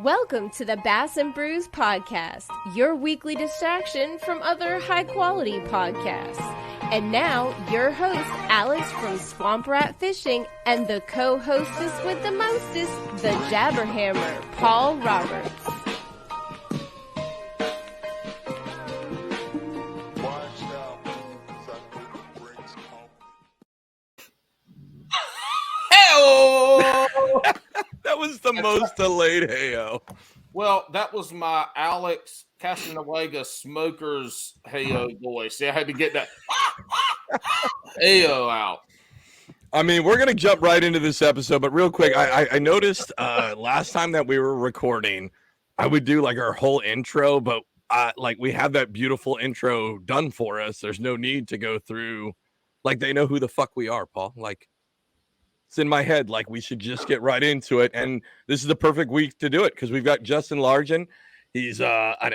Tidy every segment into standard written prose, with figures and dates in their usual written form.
Welcome to the Bass and Brews podcast, your weekly distraction from other high-quality podcasts. And now, your host, Alex from Swamp Rat Fishing, and the co-hostess with the mostest, the Jabberhammer, Paul Roberts. That was the most delayed heyo. Well, that was my Alex Casanova Smokers heyo voice. I had to get that heyo out. I mean, we're going to jump right into this episode, but real quick, I noticed last time that we were recording, I would do like our whole intro, but like we have that beautiful intro done for us. There's no need to go through, like they know who the fuck we are, Paul. Like, it's in my head, like we should just get right into it. And this is the perfect week to do it because we've got Justin Largen. He's an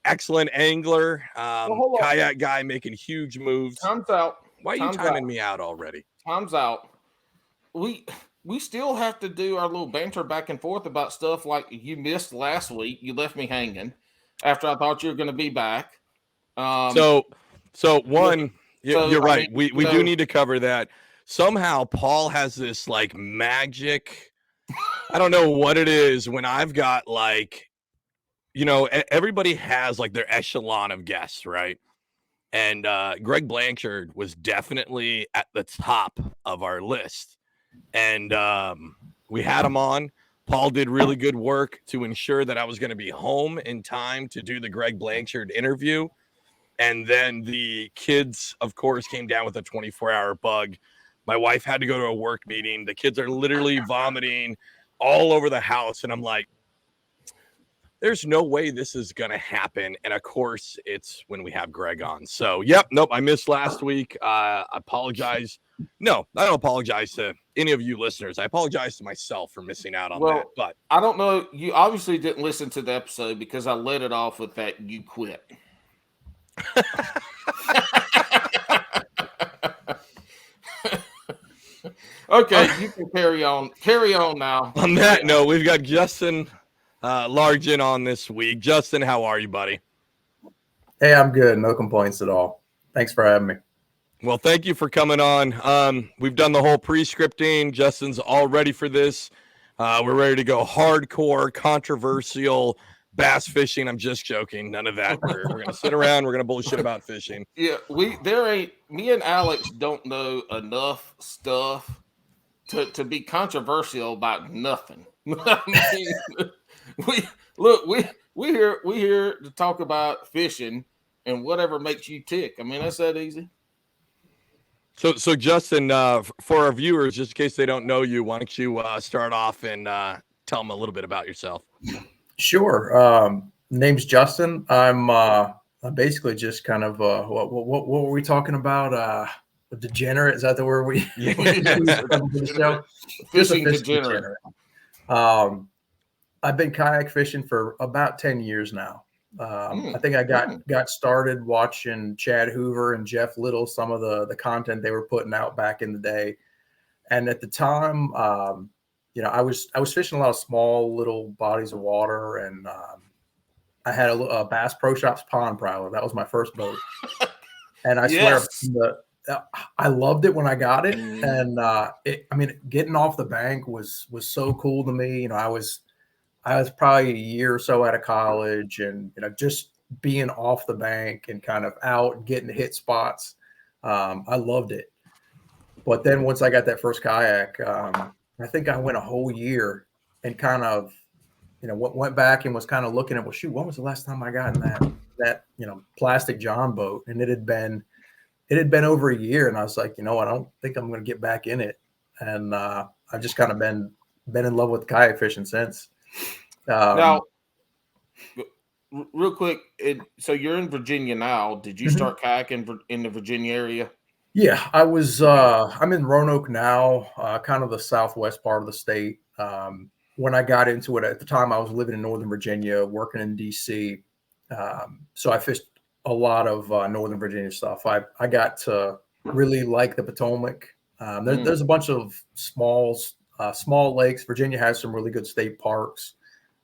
excellent angler, kayak guy making huge moves. Time's out. Why are you timing me out already? Time's out. We still have to do our little banter back and forth about stuff like you missed last week. You left me hanging after I thought you were going to be back. You're right. We do need to cover that. Somehow Paul has this like magic, I don't know what it is, when I've got like, you know, everybody has like their echelon of guests, right? And Greg Blanchard was definitely at the top of our list. And we had him on. Paul did really good work to ensure that I was going to be home in time to do the Greg Blanchard interview. And then the kids, of course, came down with a 24-hour bug. My wife had to go to a work meeting. The kids are literally vomiting all over the house. And I'm like, there's no way this is going to happen. And of course, it's when we have Greg on. So, I missed last week. I apologize. No, I don't apologize to any of you listeners. I apologize to myself for missing out on that. But I don't know. You obviously didn't listen to the episode because I let it off with that you quit. Okay, you can carry on. Carry on now. On that note, we've got Justin Largen on this week. Justin, how are you, buddy? Hey, I'm good. No complaints at all. Thanks for having me. Well, thank you for coming on. We've done the whole pre-scripting. Justin's all ready for this. We're ready to go hardcore, controversial bass fishing. I'm just joking. None of that. We're going to sit around. We're going to bullshit about fishing. Yeah, me and Alex don't know enough stuff to be controversial about nothing. I mean, we're here to talk about fishing and whatever makes you tick. I mean, that's that easy. So Justin, for our viewers, just in case they don't know you, why don't you start off and tell them a little bit about yourself? Sure. Name's Justin. I'm basically just kind of what were we talking about? A degenerate? Is that the word we? Yeah. Fishing degenerate. I've been kayak fishing for about 10 years now. I think I got started watching Chad Hoover and Jeff Little, some of the content they were putting out back in the day, and at the time, I was fishing a lot of small little bodies of water, and I had a Bass Pro Shops pond prowler. That was my first boat, and I swear I loved it when I got it, and getting off the bank was so cool to me. You know, I was probably a year or so out of college, and just being off the bank and kind of out getting to hit spots. I loved it. But then once I got that first kayak, I think I went a whole year and kind of, went back and was kind of looking at, well, shoot, when was the last time I got in that plastic John boat? And it had been over a year, and I was like, I don't think I'm going to get back in it. And I've just kind of been in love with kayak fishing since. Now, real quick, so you're in Virginia now. Did you start kayaking in the Virginia area? Yeah, I was. I'm in Roanoke now, kind of the southwest part of the state. When I got into it at the time, I was living in Northern Virginia, working in DC. So I fished a lot of Northern Virginia stuff. I got to really like the Potomac. There's a bunch of small lakes. Virginia has some really good state parks.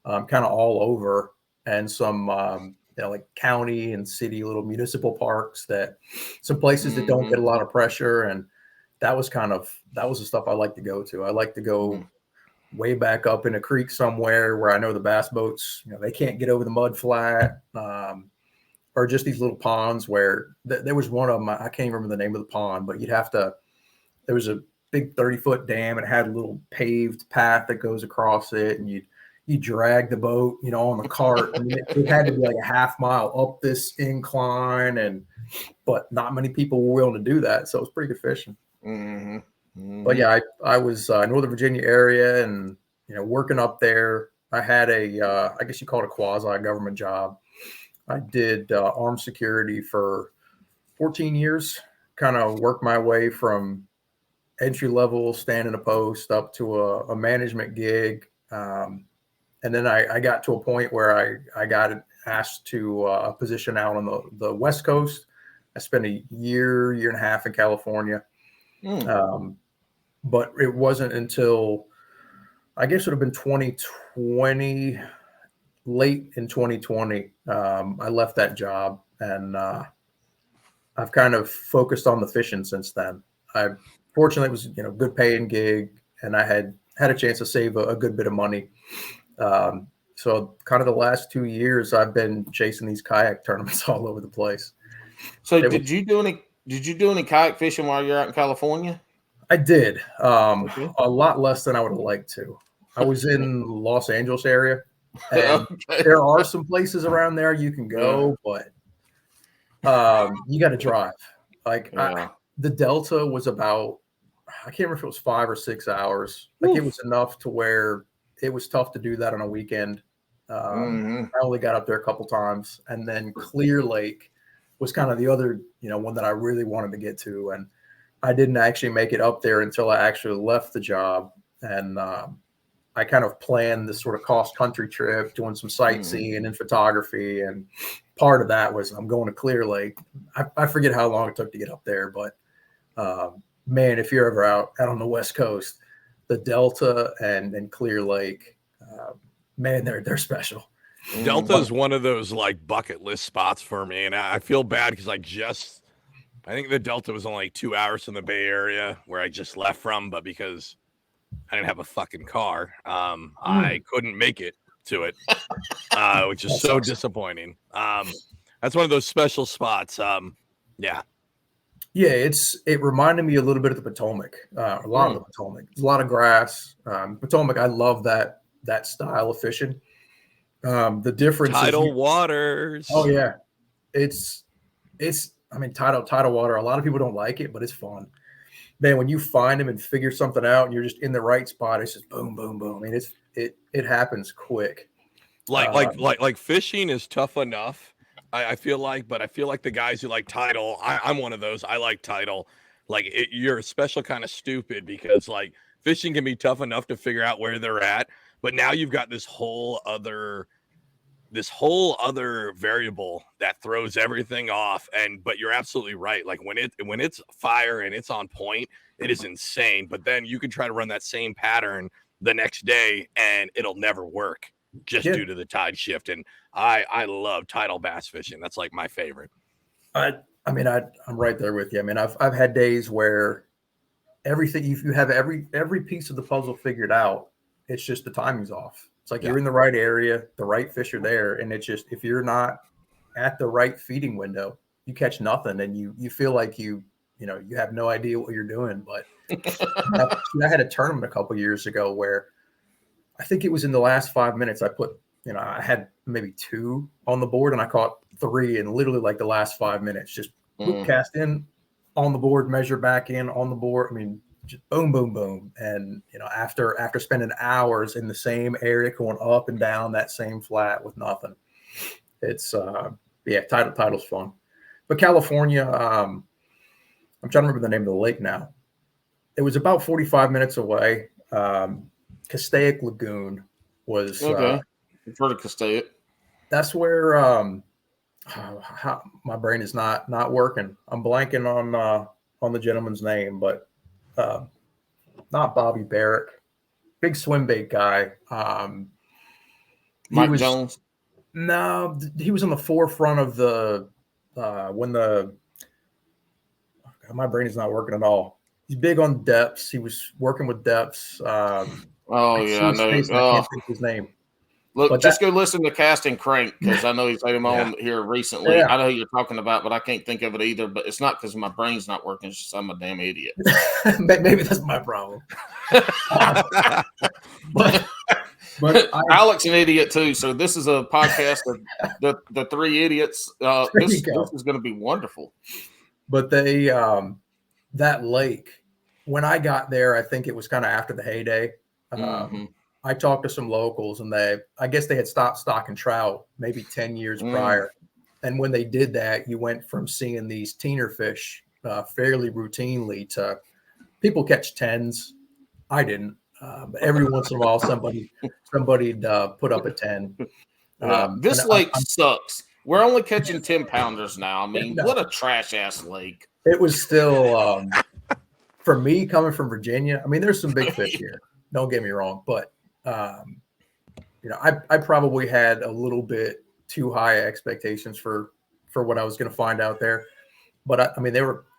kind of all over, and some like county and city little municipal parks, that some places that don't get a lot of pressure. And that was the stuff I like to go to. I like to go way back up in a creek somewhere where I know the bass boats, they can't get over the mud flat, or just these little ponds where there was one of them. I can't remember the name of the pond, but there was a big 30-foot dam, and it had a little paved path that goes across it, and you drag the boat, on the cart. I mean, it had to be like a half mile up this incline, but not many people were willing to do that. So it was pretty good fishing. But yeah, I was Northern Virginia area, and, working up there. I had I guess you call it a quasi government job. I did armed security for 14 years, kind of worked my way from entry level, standing a post, up to a management gig. And then I got to a point where I got asked to a position out on the West Coast. I spent a year and a half in California. But it wasn't until, I guess it would have been 2020, late in 2020, I left that job, and I've kind of focused on the fishing since then. Fortunately, it was, good paying gig, and I had a chance to save a good bit of money. So kind of the last 2 years, I've been chasing these kayak tournaments all over the place. So did you do any kayak fishing while you're out in California? I did. A lot less than I would have liked to. I was in Los Angeles area, and there are some places around there you can go, but you got to drive. The Delta was about, I can't remember if it was 5 or 6 hours. It was enough to where it was tough to do that on a weekend. I only got up there a couple times, and then Clear Lake was kind of the other, one that I really wanted to get to. And I didn't actually make it up there until I actually left the job. And I kind of planned this sort of cross country trip, doing some sightseeing and photography. And part of that was I'm going to Clear Lake. I forget how long it took to get up there, but man, if you're ever out on the West Coast, the Delta and Clear Lake, man, they're special. Delta is one of those like bucket list spots for me, and I feel bad because I think the Delta was only 2 hours from the Bay Area where I just left from, but because I didn't have a fucking car, I couldn't make it to it, which is so disappointing. That's one of those special spots. Yeah, it reminded me a little bit of the Potomac, a lot of the Potomac. There's a lot of grass. Potomac, I love that style of fishing. The difference tidal waters. Oh yeah, it's I mean, tidal water. A lot of people don't like it, but it's fun. Man, when you find them and figure something out, and you're just in the right spot, it's just boom, boom, boom. I mean, it happens quick. Like fishing is tough enough. I feel like, but I feel like the guys who like tidal, I'm one of those. I like tidal. You're a special kind of stupid, because like fishing can be tough enough to figure out where they're at, but now you've got this whole other variable that throws everything off. But you're absolutely right. Like when it's fire and it's on point, it is insane. But then you can try to run that same pattern the next day and it'll never work just due to the tide shift. And I love tidal bass fishing. That's like my favorite. I'm right there with you. I mean, I've had days where everything, if you have every piece of the puzzle figured out, it's just the timing's off. It's like you're in the right area, the right fish are there, and it's just, if you're not at the right feeding window, you catch nothing, and you feel like you have no idea what you're doing. But I had a tournament a couple years ago where I think it was in the last 5 minutes I put, I had maybe 2 on the board and I caught 3 in literally like the last 5 minutes. Just cast in on the board, measure back in on the board. I mean, just boom, boom, boom. And, after spending hours in the same area, going up and down that same flat with nothing, it's, tidal's fun. But California, I'm trying to remember the name of the lake now. It was about 45 minutes away. Castaic Lagoon was, okay. You've heard of Castaic. That's where, my brain is not working. I'm blanking on the gentleman's name, but not Bobby Barrack, big swim bait guy. Mike Jones? No, he was on the forefront of the my brain is not working at all. He's big on depths. He was working with depths. Oh yeah, I know. I can't think of his name. Look, But just go listen to Cast and Crank because I know he's had him on here recently. Yeah. I know who you're talking about, but I can't think of it either. But it's not because my brain's not working. It's just I'm a damn idiot. Maybe that's my problem. But Alex an idiot too. So this is a podcast of the three idiots. This is going to be wonderful. But they that lake, when I got there, I think it was kind of after the heyday. I talked to some locals, and I guess they had stopped stocking trout maybe 10 years prior. And when they did that, you went from seeing these teener fish fairly routinely to people catch 10s. I didn't. But every once in a while, somebody'd put up a 10. This lake sucks. We're only catching 10-pounders now. I mean, what a trash ass lake. It was still for me coming from Virginia. I mean, there's some big fish here. Don't get me wrong, but I probably had a little bit too high expectations for what I was going to find out there. But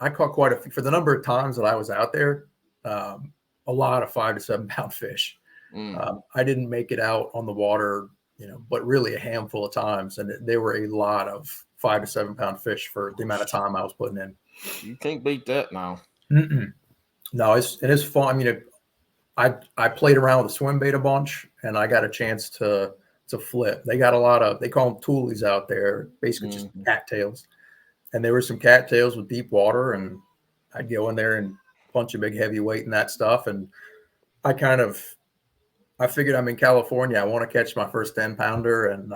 I caught quite a few for the number of times that I was out there. A lot of 5 to 7 pound fish. I didn't make it out on the water, but really a handful of times, and there were a lot of 5 to 7 pound fish for the amount of time I was putting in. You can't beat that now. No, it is fun. I mean, I played around with a swim bait a bunch, and I got a chance to flip. They got a lot of, they call them toolies out there, basically just cattails. And there were some cattails with deep water, and I'd go in there and bunch of big heavyweight and that stuff. And I figured I'm in California. I want to catch my first 10-pounder, and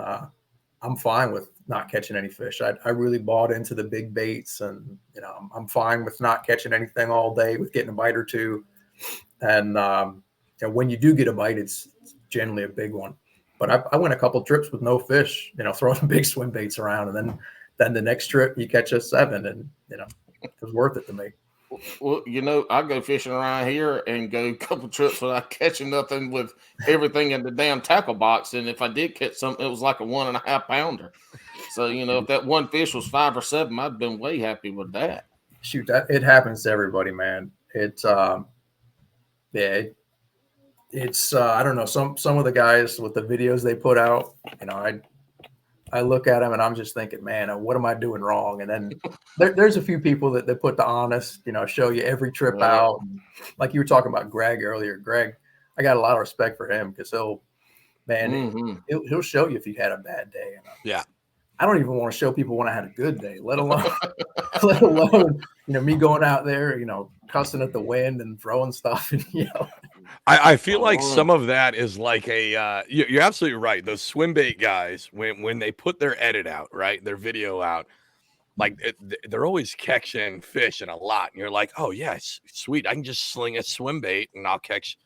I'm fine with not catching any fish. I really bought into the big baits, and I'm fine with not catching anything all day, with getting a bite or two. And when you do get a bite, it's generally a big one. But I went a couple trips with no fish, throwing big swim baits around, and then the next trip you catch a 7, and it was worth it to me. Well, I go fishing around here and go a couple trips without catching nothing with everything in the damn tackle box. And if I did catch something, it was like a 1.5 pounder. So, if that one fish was 5 or 7, I'd been way happy with that. Shoot, it happens to everybody, man. It's I don't know, some of the guys with the videos they put out, I look at them and I'm just thinking, man, what am I doing wrong? And then there's a few people that put the honest, show you every trip out. Like you were talking about Greg earlier. Greg, I got a lot of respect for him because he'll show you if you had a bad day. And, I don't even want to show people when I had a good day, let alone me going out there, cussing at the wind and throwing stuff. And, I feel like some of that is like you're absolutely right. Those swim bait guys, when they put their edit out, right, their video out, like they're always catching fish and a lot. And you're like, oh yeah, sweet. I can just sling a swim bait and I'll catch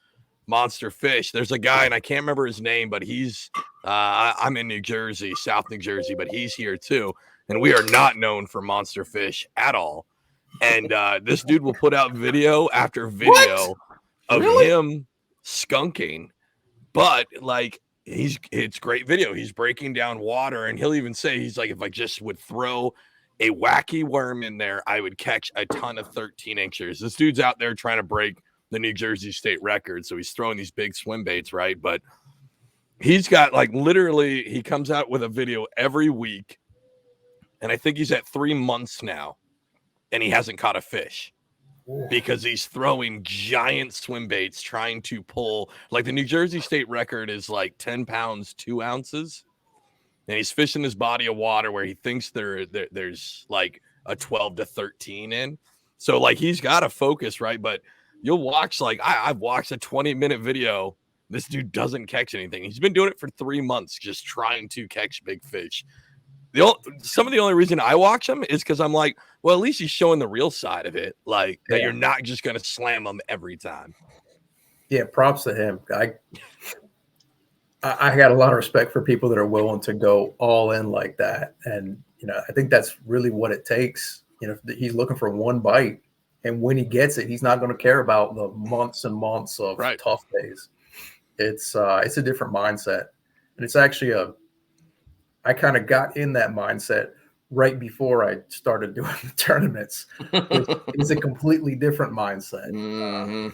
monster fish. There's a guy, and I can't remember his name, but he's I'm in New Jersey, South New Jersey, but he's here too. And we are not known for monster fish at all. And this dude will put out video after video of him skunking, but like it's great video. He's breaking down water, and he'll even say, he's like, if I just would throw a wacky worm in there, I would catch a ton of 13 inchers. This dude's out there trying to break the New Jersey state record, so he's throwing these big swim baits, right? But he's got like literally, he comes out with a video every week, and I think he's at 3 months now, and he hasn't caught a fish. Because he's throwing giant swim baits trying to pull, like the New Jersey state record is like 10 pounds, 2 ounces. And he's fishing this body of water where he thinks there's like a 12 to 13 in. So like he's got to focus, right? But you'll watch, like I've watched a 20-minute video. This dude doesn't catch anything. He's been doing it for 3 months, just trying to catch big fish. Some of the only reason I watch him is because I'm like, well, at least he's showing the real side of it. Like that you're not just going to slam them every time. Yeah. Props to him. I got a lot of respect for people that are willing to go all in like that. And, I think that's really what it takes. He's looking for one bite, and when he gets it, he's not going to care about the months and months of tough days. It's a different mindset. And it's actually I kind of got in that mindset right before I started doing the tournaments. It's a completely different mindset.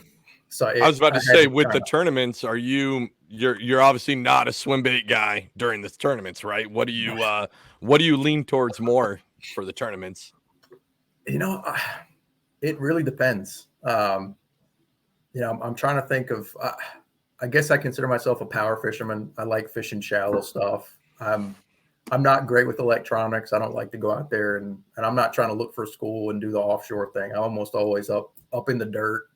So I was about to had say, with the kinda- tournaments, you're obviously not a swim bait guy during the tournaments, right? What do you lean towards more for the tournaments? It really depends. I'm trying to think of. I guess I consider myself a power fisherman. I like fishing shallow stuff. I'm not great with electronics. I don't like to go out there and I'm not trying to look for school and do the offshore thing. I'm almost always up in the dirt,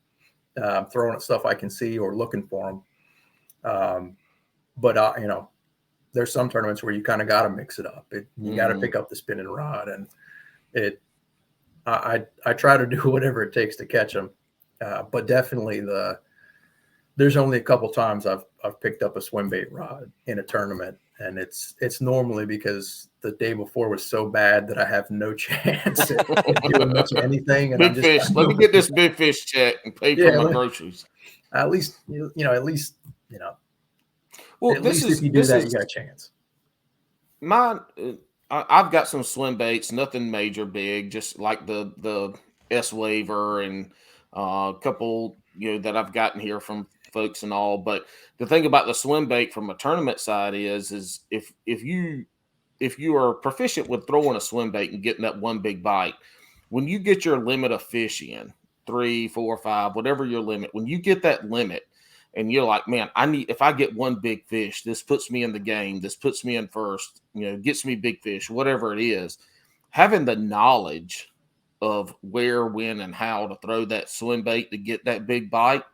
throwing at stuff I can see or looking for them. But there's some tournaments where you kind of got to mix it up. You got to pick up the spinning rod, and I try to do whatever it takes to catch them. But definitely there's only a couple times I've picked up a swim bait rod in a tournament, and it's normally because the day before was so bad that I have no chance at doing much of anything. And big fish. Let me get this big fish check and pay for my groceries. At least Well, at least if you do that, you got a chance. Mine, I've got some swim baits, nothing major, big, just like the S Waver and a couple that I've gotten here from folks and all. But the thing about the swim bait from a tournament side is if you are proficient with throwing a swim bait and getting that one big bite, when you get your limit of fish in 3, 4, 5, whatever your limit, when you get that limit and you're like, man, if I get one big fish, this puts me in the game, this puts me in first, gets me big fish, whatever it is, having the knowledge of where, when, and how to throw that swim bait to get that big bite,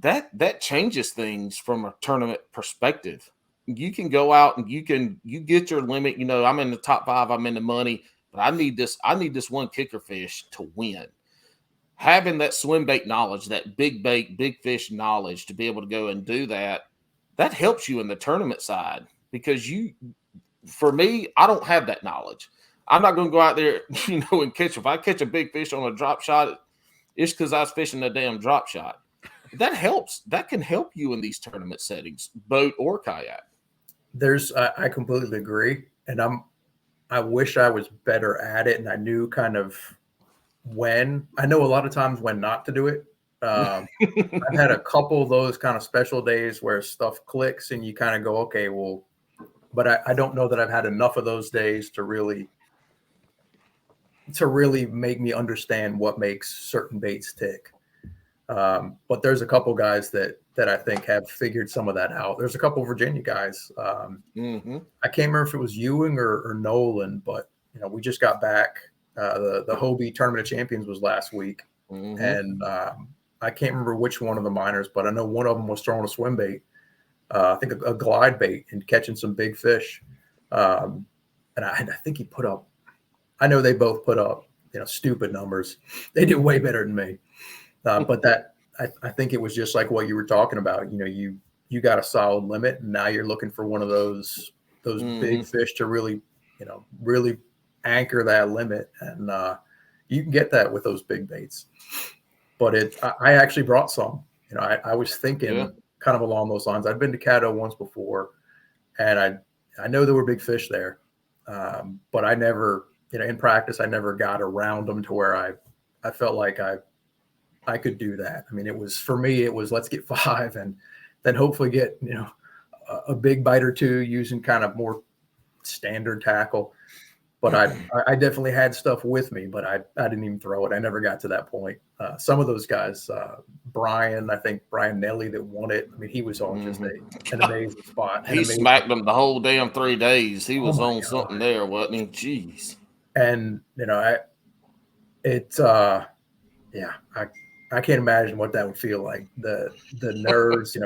that changes things from a tournament perspective. You can go out and you get your limit. I'm in the top 5, I'm in the money, but I need this one kicker fish to win. Having that swim bait knowledge, that big bait, big fish knowledge to be able to go and do that helps you in the tournament side, because for me, I don't have that knowledge. I'm not going to go out there, and catch. If I catch a big fish on a drop shot, it's because I was fishing a damn drop shot. That helps. That can help you in these tournament settings, boat or kayak. I completely agree. And I wish I was better at it. And I knew kind of I know a lot of times when not to do it. I've had a couple of those kind of special days where stuff clicks and you kind of go, okay, well, but I don't know that I've had enough of those days to really make me understand what makes certain baits tick. But there's a couple guys that I think have figured some of that out. There's a couple of Virginia guys. I can't remember if it was Ewing or Nolan, but we just got back. The Hobie Tournament of Champions was last week, and I can't remember which one of the minors, but I know one of them was throwing a swim bait, I think a glide bait, and catching some big fish. And I think he put up. I know they both put up stupid numbers. They do way better than me. But I think it was just like what you were talking about. You got a solid limit, and now you're looking for one of those big fish to really anchor that limit, and you can get that with those big baits. But I actually brought some. I was thinking kind of along those lines. I'd been to Caddo once before, and I know there were big fish there, but I never, in practice, I never got around them to where I felt like I could do that. I mean, for me, it was let's get 5 and then hopefully get a big bite or two using kind of more standard tackle. But I definitely had stuff with me, but I didn't even throw it. I never got to that point. Some of those guys, Brian Nelly that won it. I mean, he was on just an amazing spot. He smacked them the whole damn 3 days. He was on something there, wasn't he? Jeez. And I can't imagine what that would feel like. The nerves,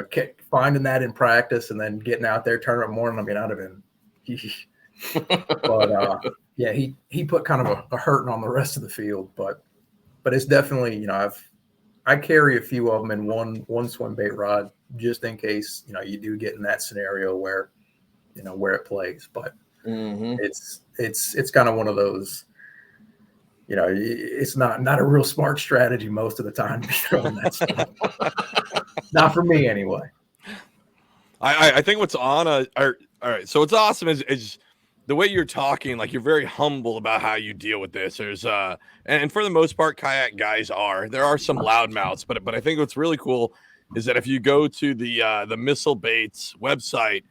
finding that in practice and then getting out there tournament morning. I mean, I'd have been. But he put kind of a hurting on the rest of the field, but it's definitely I carry a few of them in one swim bait rod just in case you do get in that scenario where it plays. But it's kind of one of those it's not a real smart strategy most of the time to be throwing that stuff. Not for me anyway. I think what's on All right. So what's awesome is the way you're talking, like you're very humble about how you deal with this. There's and for the most part, kayak guys there are some loudmouths, but I think what's really cool is that if you go to the Missile Baits website,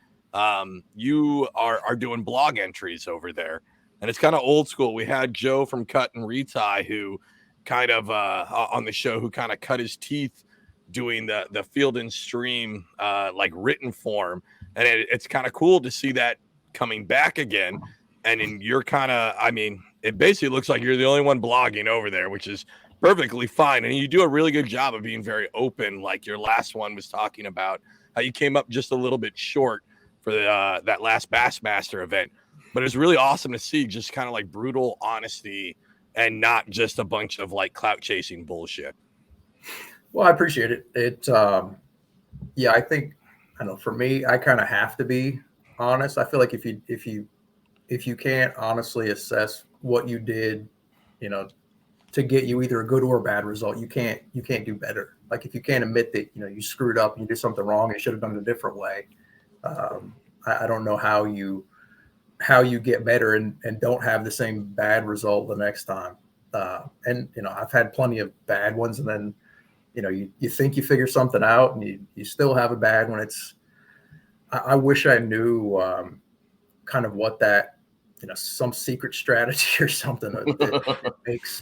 you are doing blog entries over there, and it's kind of old school. We had Joe from Cut and Retie who kind of on the show who kind of cut his teeth doing the Field and Stream like written form, and it's kind of cool to see that coming back again. And in your kind of, I mean, it basically looks like you're the only one blogging over there, which is perfectly fine. And you do a really good job of being very open. Like your last one was talking about how you came up just a little bit short for that last Bassmaster event, but it's really awesome to see just kind of like brutal honesty and not just a bunch of like clout chasing bullshit. Well, I appreciate it. Yeah, I think, I don't know, for me, I kind of have to be honest. I feel like if you can't honestly assess what you did, you know, to get you either a good or a bad result, you can't do better. Like if you can't admit that, you know, you screwed up and you did something wrong and you should have done it a different way. I don't know how you get better and don't have the same bad result the next time. And, you know, I've had plenty of bad ones, and then, you know, you think you figure something out and you still have a bad one. I wish I knew kind of what that, you know, some secret strategy or something that makes.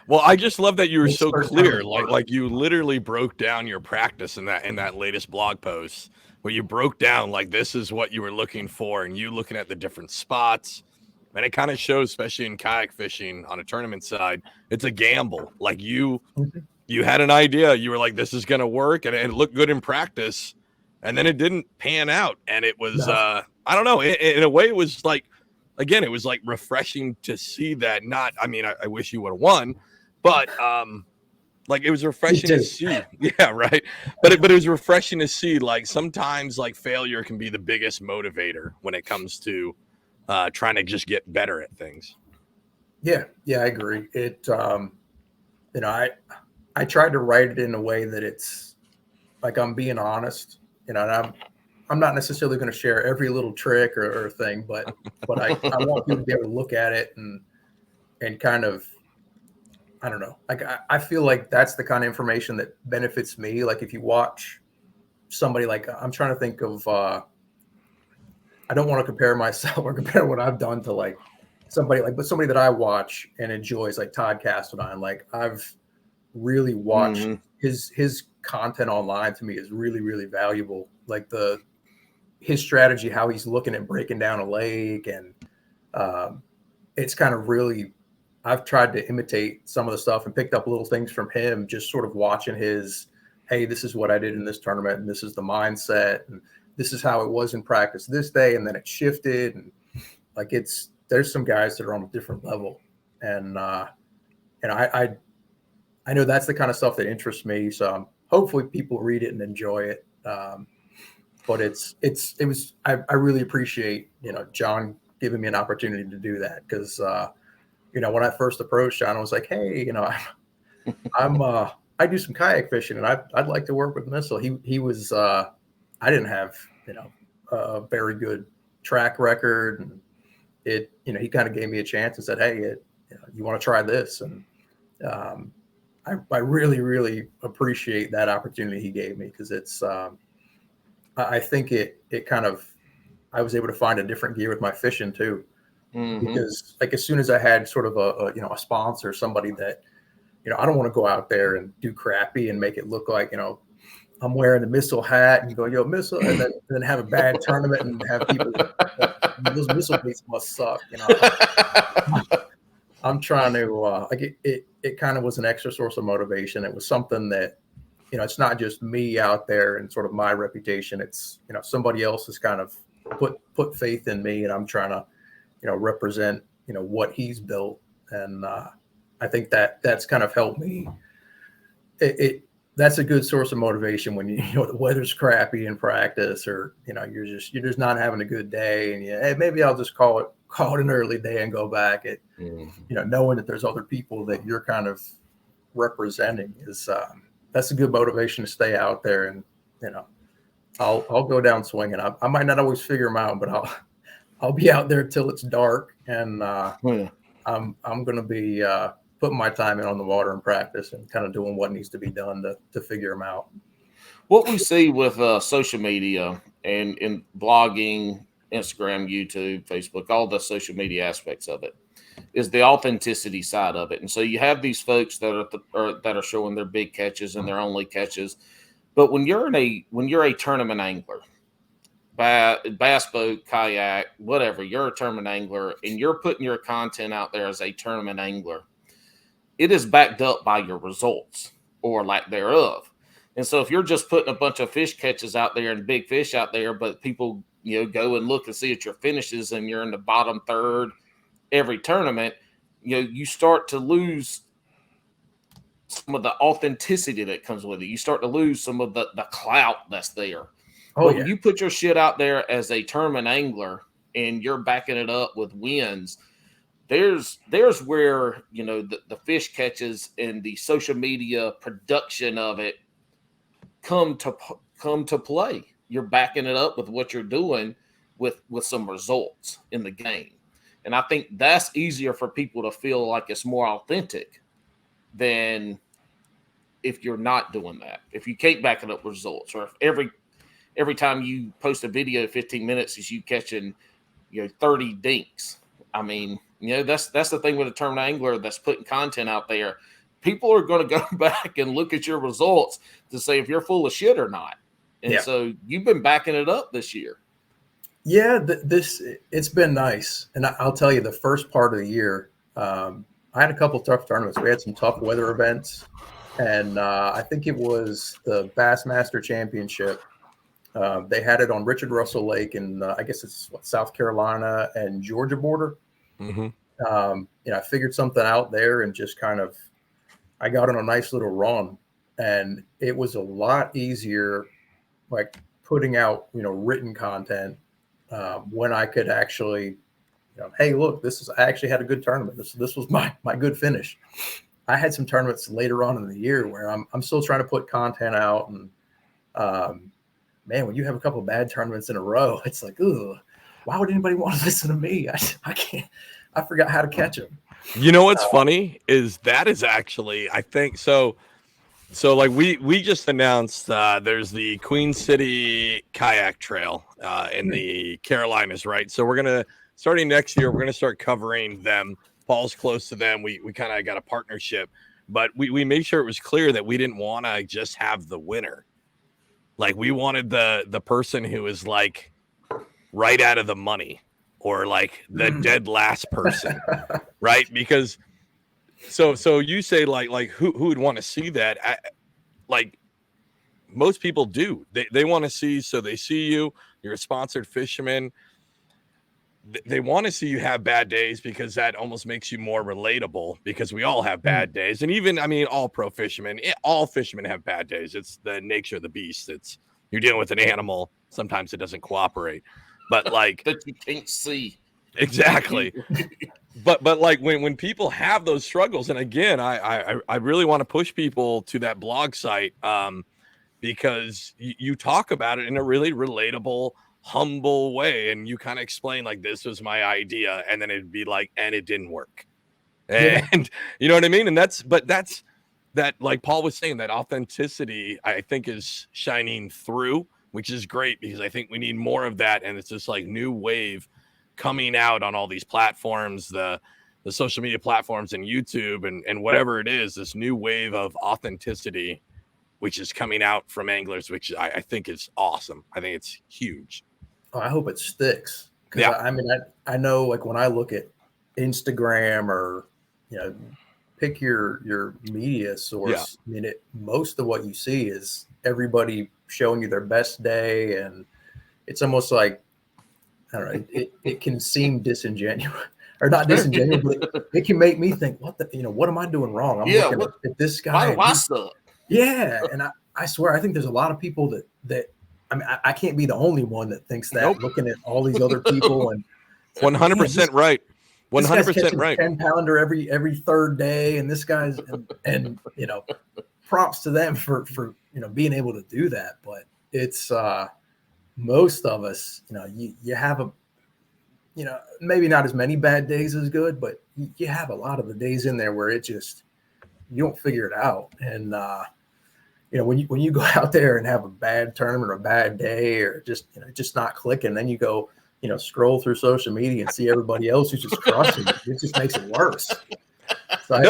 Well, I just love that you were so clear. Like you literally broke down your practice in that latest blog post where you broke down like this is what you were looking for, and you looking at the different spots. And it kind of shows, especially in kayak fishing on a tournament side, it's a gamble. Like you had an idea, you were like, this is going to work, and it looked good in practice, and then it didn't pan out. And it was, I don't know, in a way it was like, again, it was like refreshing to see that. Not, I mean, I wish you would have won, but like it was refreshing to see. Yeah, right. But it was refreshing to see, like sometimes like failure can be the biggest motivator when it comes to trying to just get better at things. Yeah, I agree. It, you know, I tried to write it in a way that it's like I'm being honest, you know, and I'm not necessarily going to share every little trick or thing, but I want people to be able to look at it and kind of, I don't know, like I feel like that's the kind of information that benefits me. Like if you watch somebody, like I'm trying to think of, I don't want to compare myself or compare what I've done to like somebody that I watch and enjoys, like Todd Castledine. Like I've really watched his content online. To me is really, really valuable. Like his strategy, how he's looking at breaking down a lake, and it's kind of really, I've tried to imitate some of the stuff and picked up little things from him, just sort of watching his, hey, this is what I did in this tournament, and this is the mindset, and this is how it was in practice this day, and then it shifted, and like there's some guys that are on a different level, and I know that's the kind of stuff that interests me. So hopefully people read it and enjoy it. But I really appreciate, you know, John giving me an opportunity to do that. Cause you know, when I first approached John, I was like, hey, you know, I do some kayak fishing and I'd like to work with Missile. He was, I didn't have, you know, a very good track record, and you know, he kind of gave me a chance and said, hey, you know, you want to try this? And I really, really appreciate that opportunity he gave me, because it's, I think it kind of, I was able to find a different gear with my fishing too, because like as soon as I had sort of a you know, a sponsor, somebody that, you know, I don't want to go out there and do crappy and make it look like, you know, I'm wearing the Missile hat and go, yo, Missile, and then have a bad tournament and have people, those Missile beats must suck, you know. I'm trying to like it kind of was an extra source of motivation. It was something that, you know, it's not just me out there and sort of my reputation. It's, you know, somebody else has kind of put faith in me, and I'm trying to, you know, represent, you know, what he's built. And I think that's kind of helped me. That's a good source of motivation when you know the weather's crappy in practice, or, you know, you're just not having a good day, and hey, maybe I'll just call it an early day and go back. You know, knowing that there's other people that you're kind of representing is that's a good motivation to stay out there and, you know, I'll go down swinging. I might not always figure them out, but I'll be out there till it's dark, and I'm going to be putting my time in on the water in practice and kind of doing what needs to be done to figure them out. What we see with social media and in blogging, Instagram, YouTube, Facebook, all the social media aspects of it is the authenticity side of it. And so you have these folks that are showing their big catches and their only catches. But when you're a tournament angler, bass boat, kayak, whatever, you're a tournament angler and you're putting your content out there as a tournament angler, it is backed up by your results or lack thereof. And so if you're just putting a bunch of fish catches out there and big fish out there, but people, go and look and see at your finishes and you're in the bottom third every tournament, you start to lose some of the authenticity that comes with it. You start to lose some of the clout that's there. When you put your shit out there as a tournament angler and you're backing it up with wins, there's where, the fish catches and the social media production of it come to play. You're backing it up with what you're doing with some results in the game. And I think that's easier for people to feel like it's more authentic than if you're not doing that. If you can't back it up with results, or if every time you post a video, 15 minutes is you catching, 30 dinks. I mean, that's the thing with a tournament angler that's putting content out there. People are going to go back and look at your results to say if you're full of shit or not. And so you've been backing it up this year. Yeah, it's been nice. And I'll tell you, the first part of the year, I had a couple tough tournaments. We had some tough weather events. And I think it was the BASSMASTER Championship. They had it on Richard Russell Lake in, I guess it's South Carolina and Georgia border. Mm-hmm. I figured something out there and just I got on a nice little run, and it was a lot easier, like putting out, written content when I could actually, hey, look, I actually had a good tournament. This was my good finish. I had some tournaments later on in the year where I'm still trying to put content out, and man, when you have a couple of bad tournaments in a row, it's like, ooh, why would anybody want to listen to me? I can't. I forgot how to catch them. You know what's funny is actually, I think so. So like we just announced there's the Queen City Kayak Trail in the Carolinas, right? So starting next year, we're gonna start covering them. Paul's close to them. We kind of got a partnership, but we made sure it was clear that we didn't want to just have the winner. Like we wanted the person who was like right out of the money, or like the dead last person, right? Because so you say like who would want to see that? Like most people do. They want to see, so they see you're a sponsored fisherman. They want to see you have bad days because that almost makes you more relatable, because we all have bad days. And even, all pro fishermen, all fishermen have bad days. It's the nature of the beast. You're dealing with an animal. Sometimes it doesn't cooperate, but like that you can't see. Exactly. but like when people have those struggles, and again, I really want to push people to that blog site, because you talk about it in a really relatable, humble way, and you kind of explain like, this was my idea, and then it'd be like, and it didn't work, and you know what I mean. And that's that, like Paul was saying, that authenticity I think is shining through, which is great, because I think we need more of that. And it's just like new wave coming out on all these platforms, the social media platforms and YouTube and whatever it is, this new wave of authenticity, which is coming out from anglers, which I think is awesome. I think it's huge. Oh, I hope it sticks. Yeah. I know, like when I look at Instagram or, pick your media source, most of what you see is everybody showing you their best day. And it's almost like, I don't know, it can seem disingenuous, or not disingenuous, but it can make me think, what am I doing wrong? I'm looking at this guy. Why do I suck? Yeah. And I swear, I think there's a lot of people that I can't be the only one that thinks that, looking at all these other people. And 100% right. 100% right. 10-pounder every third day. And this guy's, and props to them for being able to do that. But it's, most of us, you have maybe not as many bad days as good, but you have a lot of the days in there where it just, you don't figure it out. And, when you go out there and have a bad tournament or a bad day or just not clicking, then you go, scroll through social media and see everybody else who's just crushing it. It just makes it worse. So I'm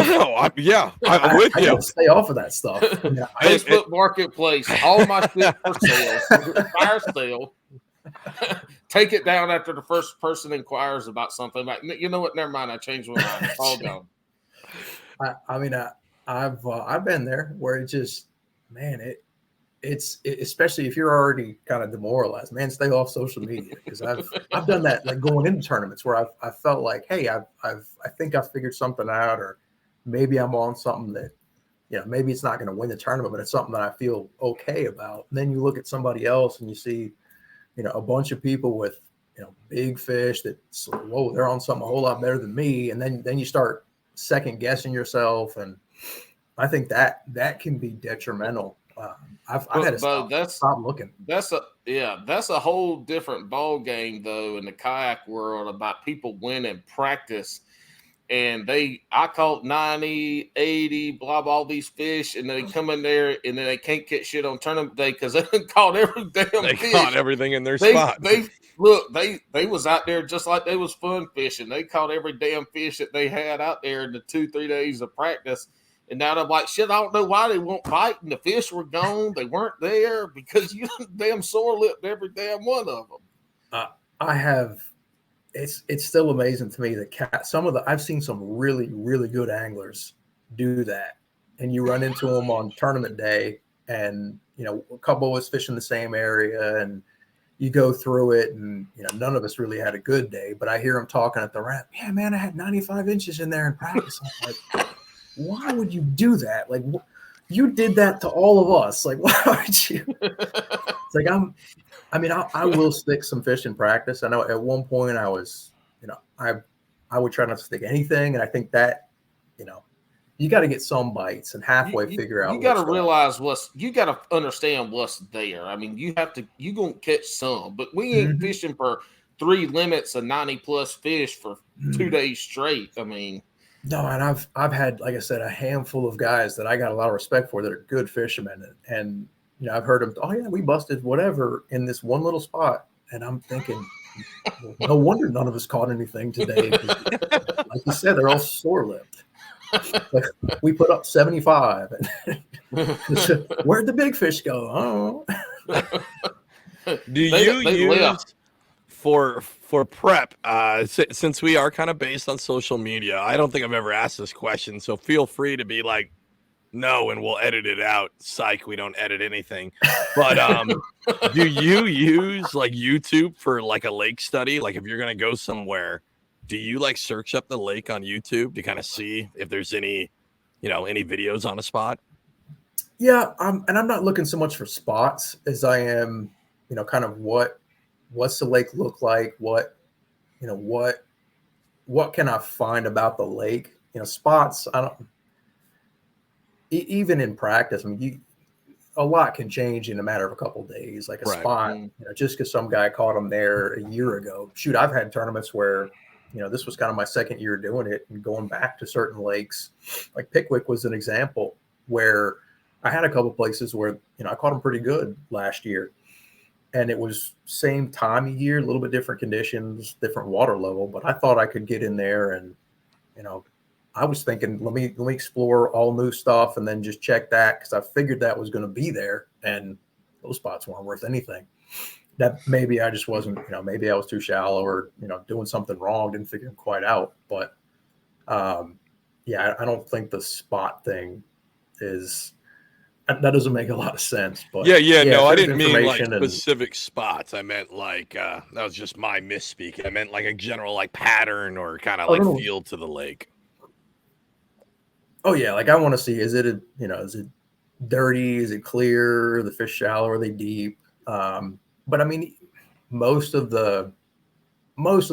with you. I gotta stay off of that stuff. Facebook Marketplace, all my shit for sale, fire sale. Take it down after the first person inquires about something. Like, you know what? Never mind. I changed my mind. It's all gone. I've been there where it just, man, it's especially if you're already kind of demoralized, man, stay off social media, because I've done that, like going into tournaments where I felt like, hey, I think I figured something out, or maybe I'm on something that, maybe it's not going to win the tournament, but it's something that I feel okay about. And then you look at somebody else and you see, a bunch of people with, big fish that, whoa, they're on something a whole lot better than me. And then you start second guessing yourself. And I think that can be detrimental. I've had to stop looking. That's a whole different ball game though in the kayak world, about people winning practice. And I caught 90, 80, blah, blah, all these fish, and they come in there and then they can't catch shit on tournament day because they caught every damn fish. They caught everything in their spot. They was out there just like they was fun fishing. They caught every damn fish that they had out there in the 2-3 days of practice. And now they're like, shit, I don't know why they won't bite, and the fish were gone. They weren't there because you damn sore lipped every damn one of them. It's still amazing to me that I've seen some really, really good anglers do that. And you run into them on tournament day, and, a couple of us fish in the same area, and you go through it, and, none of us really had a good day, but I hear them talking at the ramp. Yeah, man, I had 95 inches in there in practice. I'm like, why would you do that? Like, you did that to all of us. Like, why would you? It's like, I will stick some fish in practice. I know at one point I was, I would try not to stick anything. And I think that, you got to get some bites and halfway figure out. You got to realize you got to understand what's there. I mean, you're going to catch some, but we ain't fishing for 3 limits of 90 plus fish for 2 days straight. I mean, no, and I've had, like I said, a handful of guys that I got a lot of respect for that are good fishermen. And I've heard them, oh yeah, we busted whatever in this one little spot. And I'm thinking, well, no wonder none of us caught anything today. Like you said, they're all sore-lipped. Like, we put up 75. Where'd the big fish go? Oh. Do you use for prep, since we are kind of based on social media? I don't think I've ever asked this question, so feel free to be like, no, and we'll edit it out. Psych, we don't edit anything. But do you use like YouTube for like a lake study? Like if you're going to go somewhere, do you like search up the lake on YouTube to kind of see if there's any videos on a spot? Yeah. And I'm not looking so much for spots as I am, kind of what's the lake look like? What can I find about the lake? Spots, even in practice, I mean, a lot can change in a matter of a couple of days. Like a spot, just because some guy caught them there a year ago. Shoot, I've had tournaments where, this was kind of my second year doing it and going back to certain lakes. Like Pickwick was an example where I had a couple of places where, I caught them pretty good last year. And it was same time of year, a little bit different conditions, different water level. But I thought I could get in there and, I was thinking, let me explore all new stuff and then just check that, because I figured that was going to be there, and those spots weren't worth anything. That maybe I just wasn't, maybe I was too shallow or, doing something wrong, didn't figure it quite out. But yeah, I don't think the spot thing that doesn't make a lot of sense. But yeah, no, I didn't mean like specific spots. I meant like that was just my misspeak. I meant like a general like pattern or kind of feel to the lake. Oh yeah, like I want to see, is it dirty? Is it clear? Are the fish shallow? Are they deep? But I mean, most of the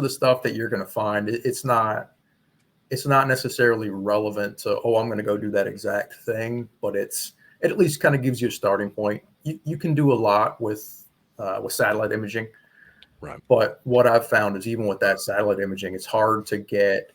stuff that you're going to find, it's not necessarily relevant to, I'm going to go do that exact thing, but it at least kind of gives you a starting point. You can do a lot with with satellite imaging. Right. But what I've found is even with that satellite imaging, it's hard to get.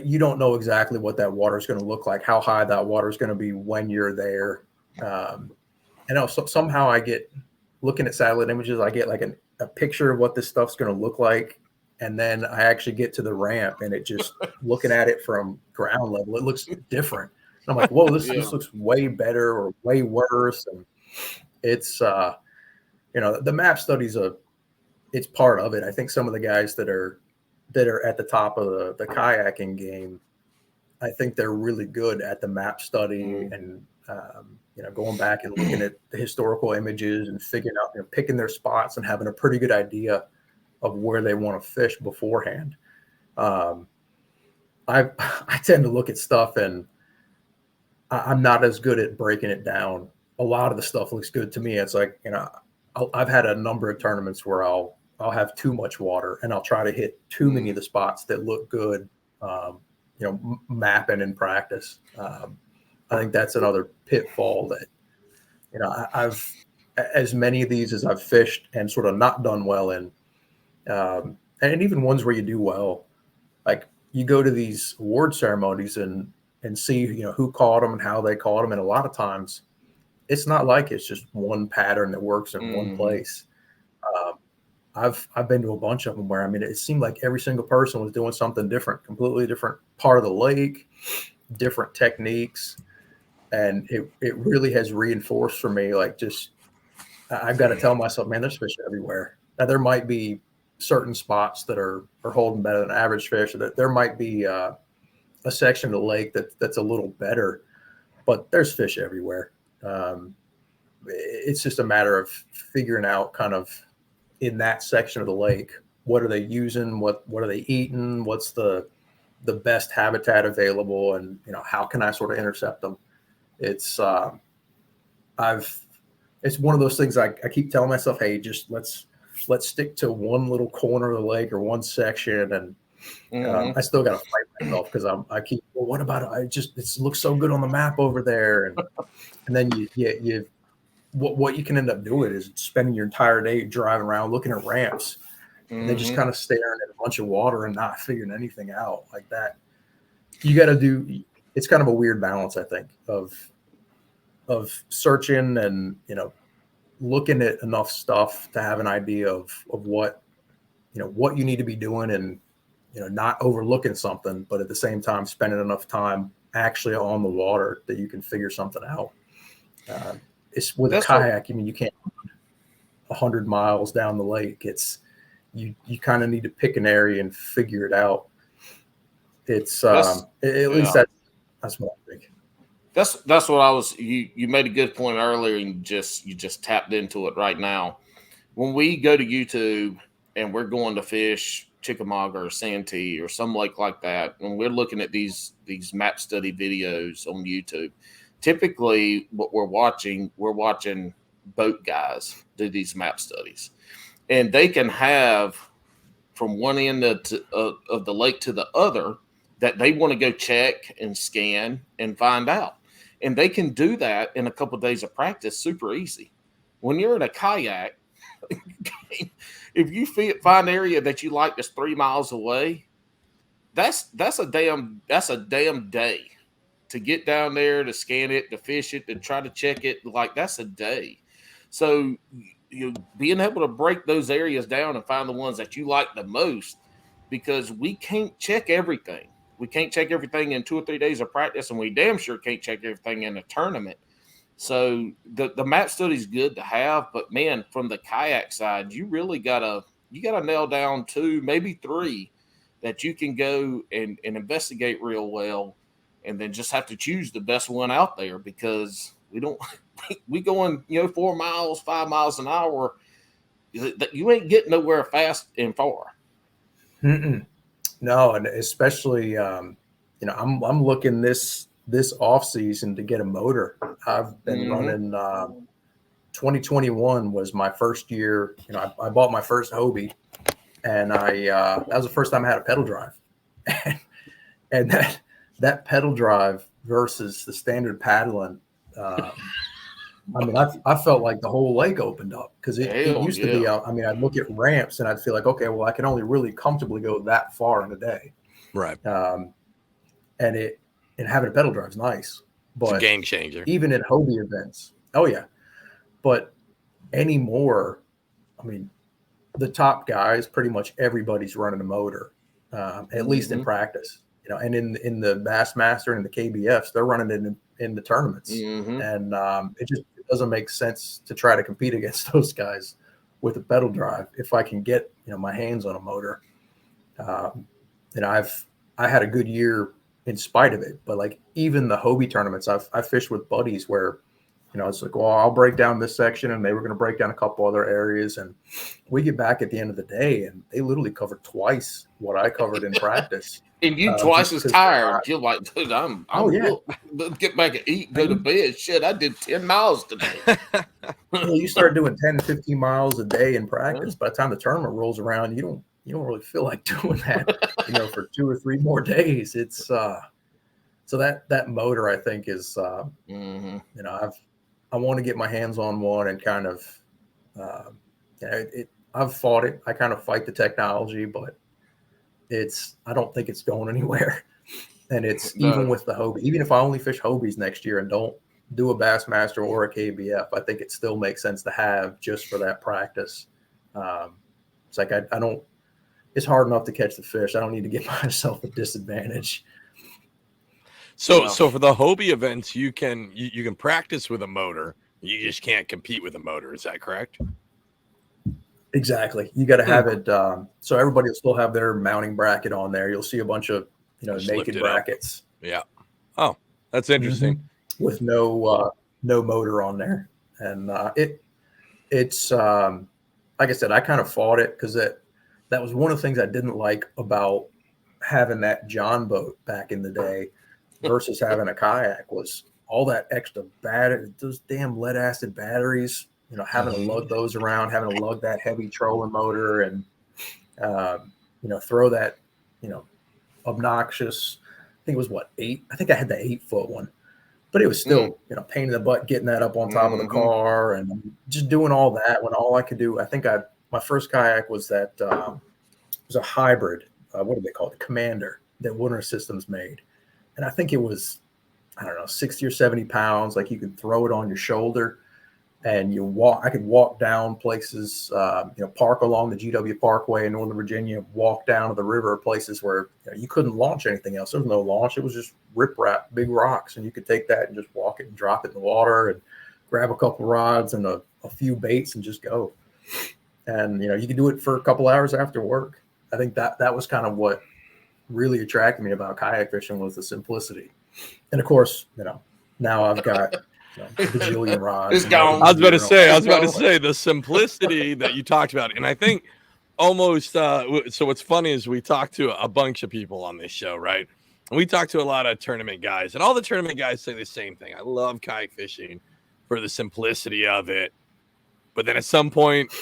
You don't know exactly what that water is going to look like, how high that water is going to be when you're there. And also somehow I get looking at satellite images, I get like a picture of what this stuff's going to look like. And then I actually get to the ramp and it just looking at it from ground level, it looks different. And I'm like, whoa, this looks way better or way worse. And it's, the map studies, it's part of it. I think some of the guys that are at the top of the kayaking game, I think they're really good at the map study and, going back and looking at the historical images and figuring out, picking their spots and having a pretty good idea of where they want to fish beforehand. I tend to look at stuff and I'm not as good at breaking it down. A lot of the stuff looks good to me. It's like, I've had a number of tournaments where I'll have too much water and I'll try to hit too many of the spots that look good, mapping in practice. I think that's another pitfall that, I've, as many of these as I've fished and sort of not done well in, and even ones where you do well, like you go to these award ceremonies and see, who caught them and how they caught them. And a lot of times it's not like it's just one pattern that works in one place. I've been to a bunch of them where, it seemed like every single person was doing something different, completely different part of the lake, different techniques. And it really has reinforced for me, like I've got to tell myself, man, there's fish everywhere. Now there might be certain spots that are holding better than average fish, or that there might be a section of the lake that's a little better, but there's fish everywhere. It's just a matter of figuring out kind of in that section of the lake, what are they using? What are they eating? What's the best habitat available? And, how can I sort of intercept them? It's, it's one of those things I keep telling myself, hey, just let's stick to one little corner of the lake or one section. And I still got to fight myself because I keep, well, what about it looks so good on the map over there. And then you what you can end up doing is spending your entire day driving around looking at ramps and then just kind of staring at a bunch of water and not figuring anything out like that. You got to do, it's kind of a weird balance, I think, of searching and, looking at enough stuff to have an idea of what, what you need to be doing and, not overlooking something, but at the same time, spending enough time actually on the water that you can figure something out. It's with a kayak. You can't 100 miles down the lake. It's you kind of need to pick an area and figure it out. It's at least that's what I think. That's what I was. You made a good point earlier, and you just tapped into it right now. When we go to YouTube and we're going to fish Chickamauga or Santee or some lake like that, when we're looking at these map study videos on YouTube, typically what we're watching boat guys do these map studies, and they can have from one end of the lake to the other that they want to go check and scan and find out. And they can do that in a couple of days of practice, super easy. When you're in a kayak, if you find an area that you like that's 3 miles away, that's a damn day to get down there, to scan it, to fish it, to try to check it. Like, that's a day. So being able to break those areas down and find the ones that you like the most, because we can't check everything. We can't check everything in 2 or 3 days of practice, and we damn sure can't check everything in a tournament. So the map study is good to have, but man, from the kayak side, you really gotta nail down 2, maybe 3 that you can go and investigate real well, and then just have to choose the best one out there, because we going 4 miles, 5 miles an hour. You ain't getting nowhere fast and far. No, and especially I'm looking this off season to get a motor. I've been running 2021 was my first year. I bought my first Hobie, and that was the first time I had a pedal drive. And that pedal drive versus the standard paddling, I mean, I felt like the whole lake opened up because it used to be. I mean, I'd look at ramps and I'd feel like, okay, well, I can only really comfortably go that far in a day. Right. And having a pedal drive is nice, but it's a game changer. Even in Hobie events, oh yeah, but anymore, I mean, the top guys, pretty much everybody's running a motor, at least in practice. You know, and in the Bassmaster and the KBFs, they're running it in the tournaments, and it just doesn't make sense to try to compete against those guys with a pedal drive if I can get my hands on a motor. I had a good year in spite of it, but like even the Hobie tournaments, I fished with buddies where it's like, well, I'll break down this section, and they were going to break down a couple other areas, and we get back at the end of the day, and they literally covered twice what I covered in practice. And you twice as tired. You're like, dude, I'm let's get back and eat, go to bed. Shit, I did 10 miles today. You start doing 10, 15 miles a day in practice. By the time the tournament rolls around, you don't really feel like doing that, for 2 or 3 more days. It's so that motor, I think, is I want to get my hands on one and kind of I've fought it. I kind of fight the technology, but I don't think it's going anywhere. And it's even with the Hobie, even if I only fish Hobies next year and don't do a Bassmaster or a KBF, I think it still makes sense to have just for that practice. It's like I don't. It's hard enough to catch the fish. I don't need to give myself a disadvantage. So for the Hobie events, you can practice with a motor. You just can't compete with a motor. Is that correct? Exactly. You got to have it. So everybody will still have their mounting bracket on there. You'll see a bunch of naked brackets. Yeah. Oh, that's interesting. With no motor on there, and it's like I said, I kind of fought it because that was one of the things I didn't like about having that John boat back in the day versus having a kayak was all that extra battery, those damn lead acid batteries, having to lug those around, having to lug that heavy trolling motor and, throw that, obnoxious, I think it was 8. I think I had the 8-foot one, but it was still, pain in the butt getting that up on top of the car and just doing all that when all I could do, I think my first kayak was that, it was a hybrid. What do they call it? Commander that Winter Systems made. And I think it was, I don't know, 60 or 70 pounds. Like you could throw it on your shoulder and I could walk down places, park along the GW Parkway in Northern Virginia, walk down to the river, places where you couldn't launch anything else. There was no launch. It was just riprap, big rocks. And you could take that and just walk it and drop it in the water and grab a couple rods and a few baits and just go. And, you could do it for a couple hours after work. I think that was kind of what really attracted me about kayak fishing was the simplicity. And of course, now I've got a bajillion rods. I was about to say the simplicity that you talked about. And I think almost, so what's funny is we talked to a bunch of people on this show, right? And we talked to a lot of tournament guys, and all the tournament guys say the same thing. I love kayak fishing for the simplicity of it. But then at some point,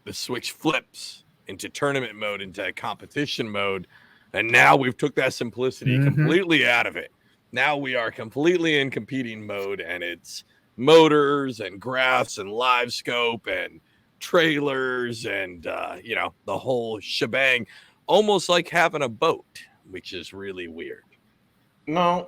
the switch flips into tournament mode, into competition mode. And now we've took that simplicity completely out of it. Now we are completely in competing mode, and it's motors and graphs and live scope and trailers and, the whole shebang, almost like having a boat, which is really weird. No.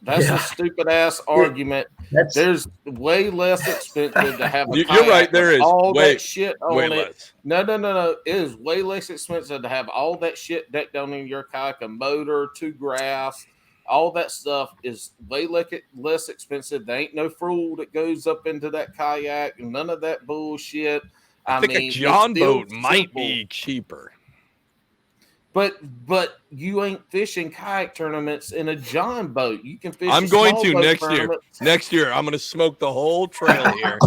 That's a stupid ass argument. There's way less expensive to have a kayak. You're right. There is all that shit on it. Less. No. It is way less expensive to have all that shit decked down in your kayak, a motor, 2 graphs, all that stuff is way less expensive. There ain't no fuel that goes up into that kayak and none of that bullshit. I think a John boat might be cheaper. But you ain't fishing kayak tournaments in a John boat. You can fish. I'm going to next year. Next year, I'm going to smoke the whole trail here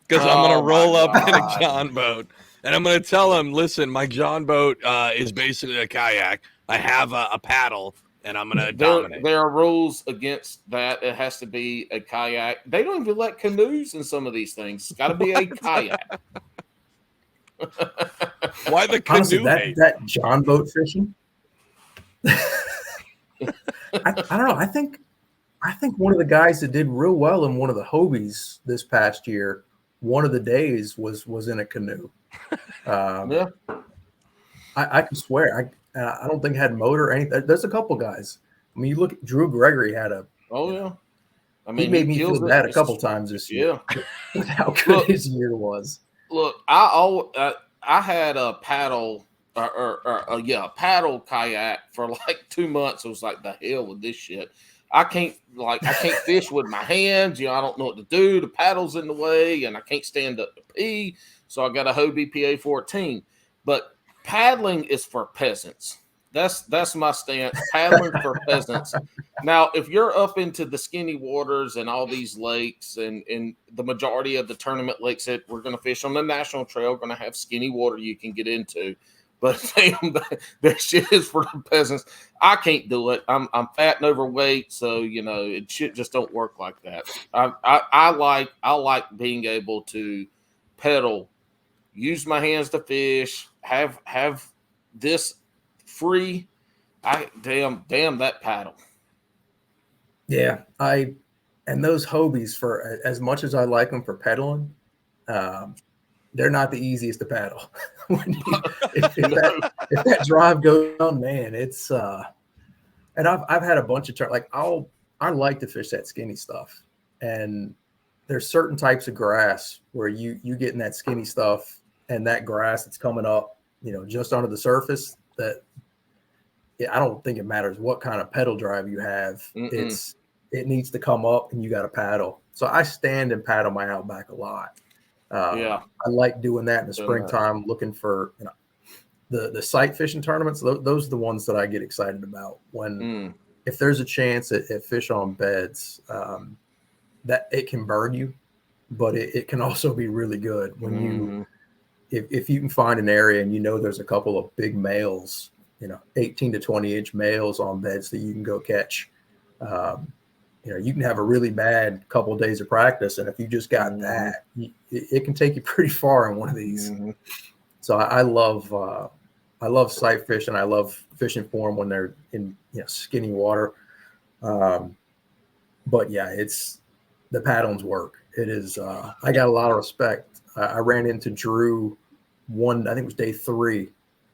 because I'm going to roll up in a John boat, and I'm going to tell them, listen, my John boat is basically a kayak. I have a paddle, and I'm going to dominate. There are rules against that. It has to be a kayak. They don't even let canoes in some of these things. It's got to be a kayak. Why the canoe? Honestly, that John boat fishing? I don't know. I think I think one of the guys that did real well in one of the Hobies this past year, one of the days was in a canoe. Yeah. I can swear. I don't think it had motor or anything. There's a couple guys. I mean, you look at Drew Gregory had a. Oh yeah. I He mean, made me feel kills bad it. a couple times this year. Yeah. With how good Look, his year was. Look, I had a paddle a paddle kayak for like 2 months. It was like, the hell with this shit. I can't fish with my hands. I don't know what to do. The paddle's in the way, and I can't stand up to pee. So I got a Hobie PA-14. But paddling is for peasants. That's my stance. Paddling for peasants. Now, if you're up into the skinny waters and all these lakes, and the majority of the tournament lakes that we're going to fish on the national trail are going to have skinny water you can get into. But damn, that shit is for the peasants. I can't do it. I'm fat and overweight, so it shit just don't work like that. I like being able to pedal, use my hands to fish, have this free. Damn that paddle. Yeah, and those Hobies, for as much as I like them for pedaling, they're not the easiest to paddle. if that drive goes on, man, it's and I've had a bunch of I like to fish that skinny stuff, and there's certain types of grass where you get in that skinny stuff, and that grass that's coming up, just under the surface, that I don't think it matters what kind of pedal drive you have. It needs to come up, and you got to paddle. So I stand and paddle my Outback a lot. I like doing that in the springtime, looking for the sight fishing tournaments. Those are the ones that I get excited about when if there's a chance at fish on beds, that it can burn you, but it can also be really good when you if you can find an area and there's a couple of big males, 18 to 20 inch males on beds that you can go catch. You can have a really bad couple of days of practice, and if you just got that, it can take you pretty far in one of these. So I love sight fishing. I love fishing for them when they're in skinny water. But yeah, it's the paddling's work. It is. I got a lot of respect. I ran into Drew I think it was day 3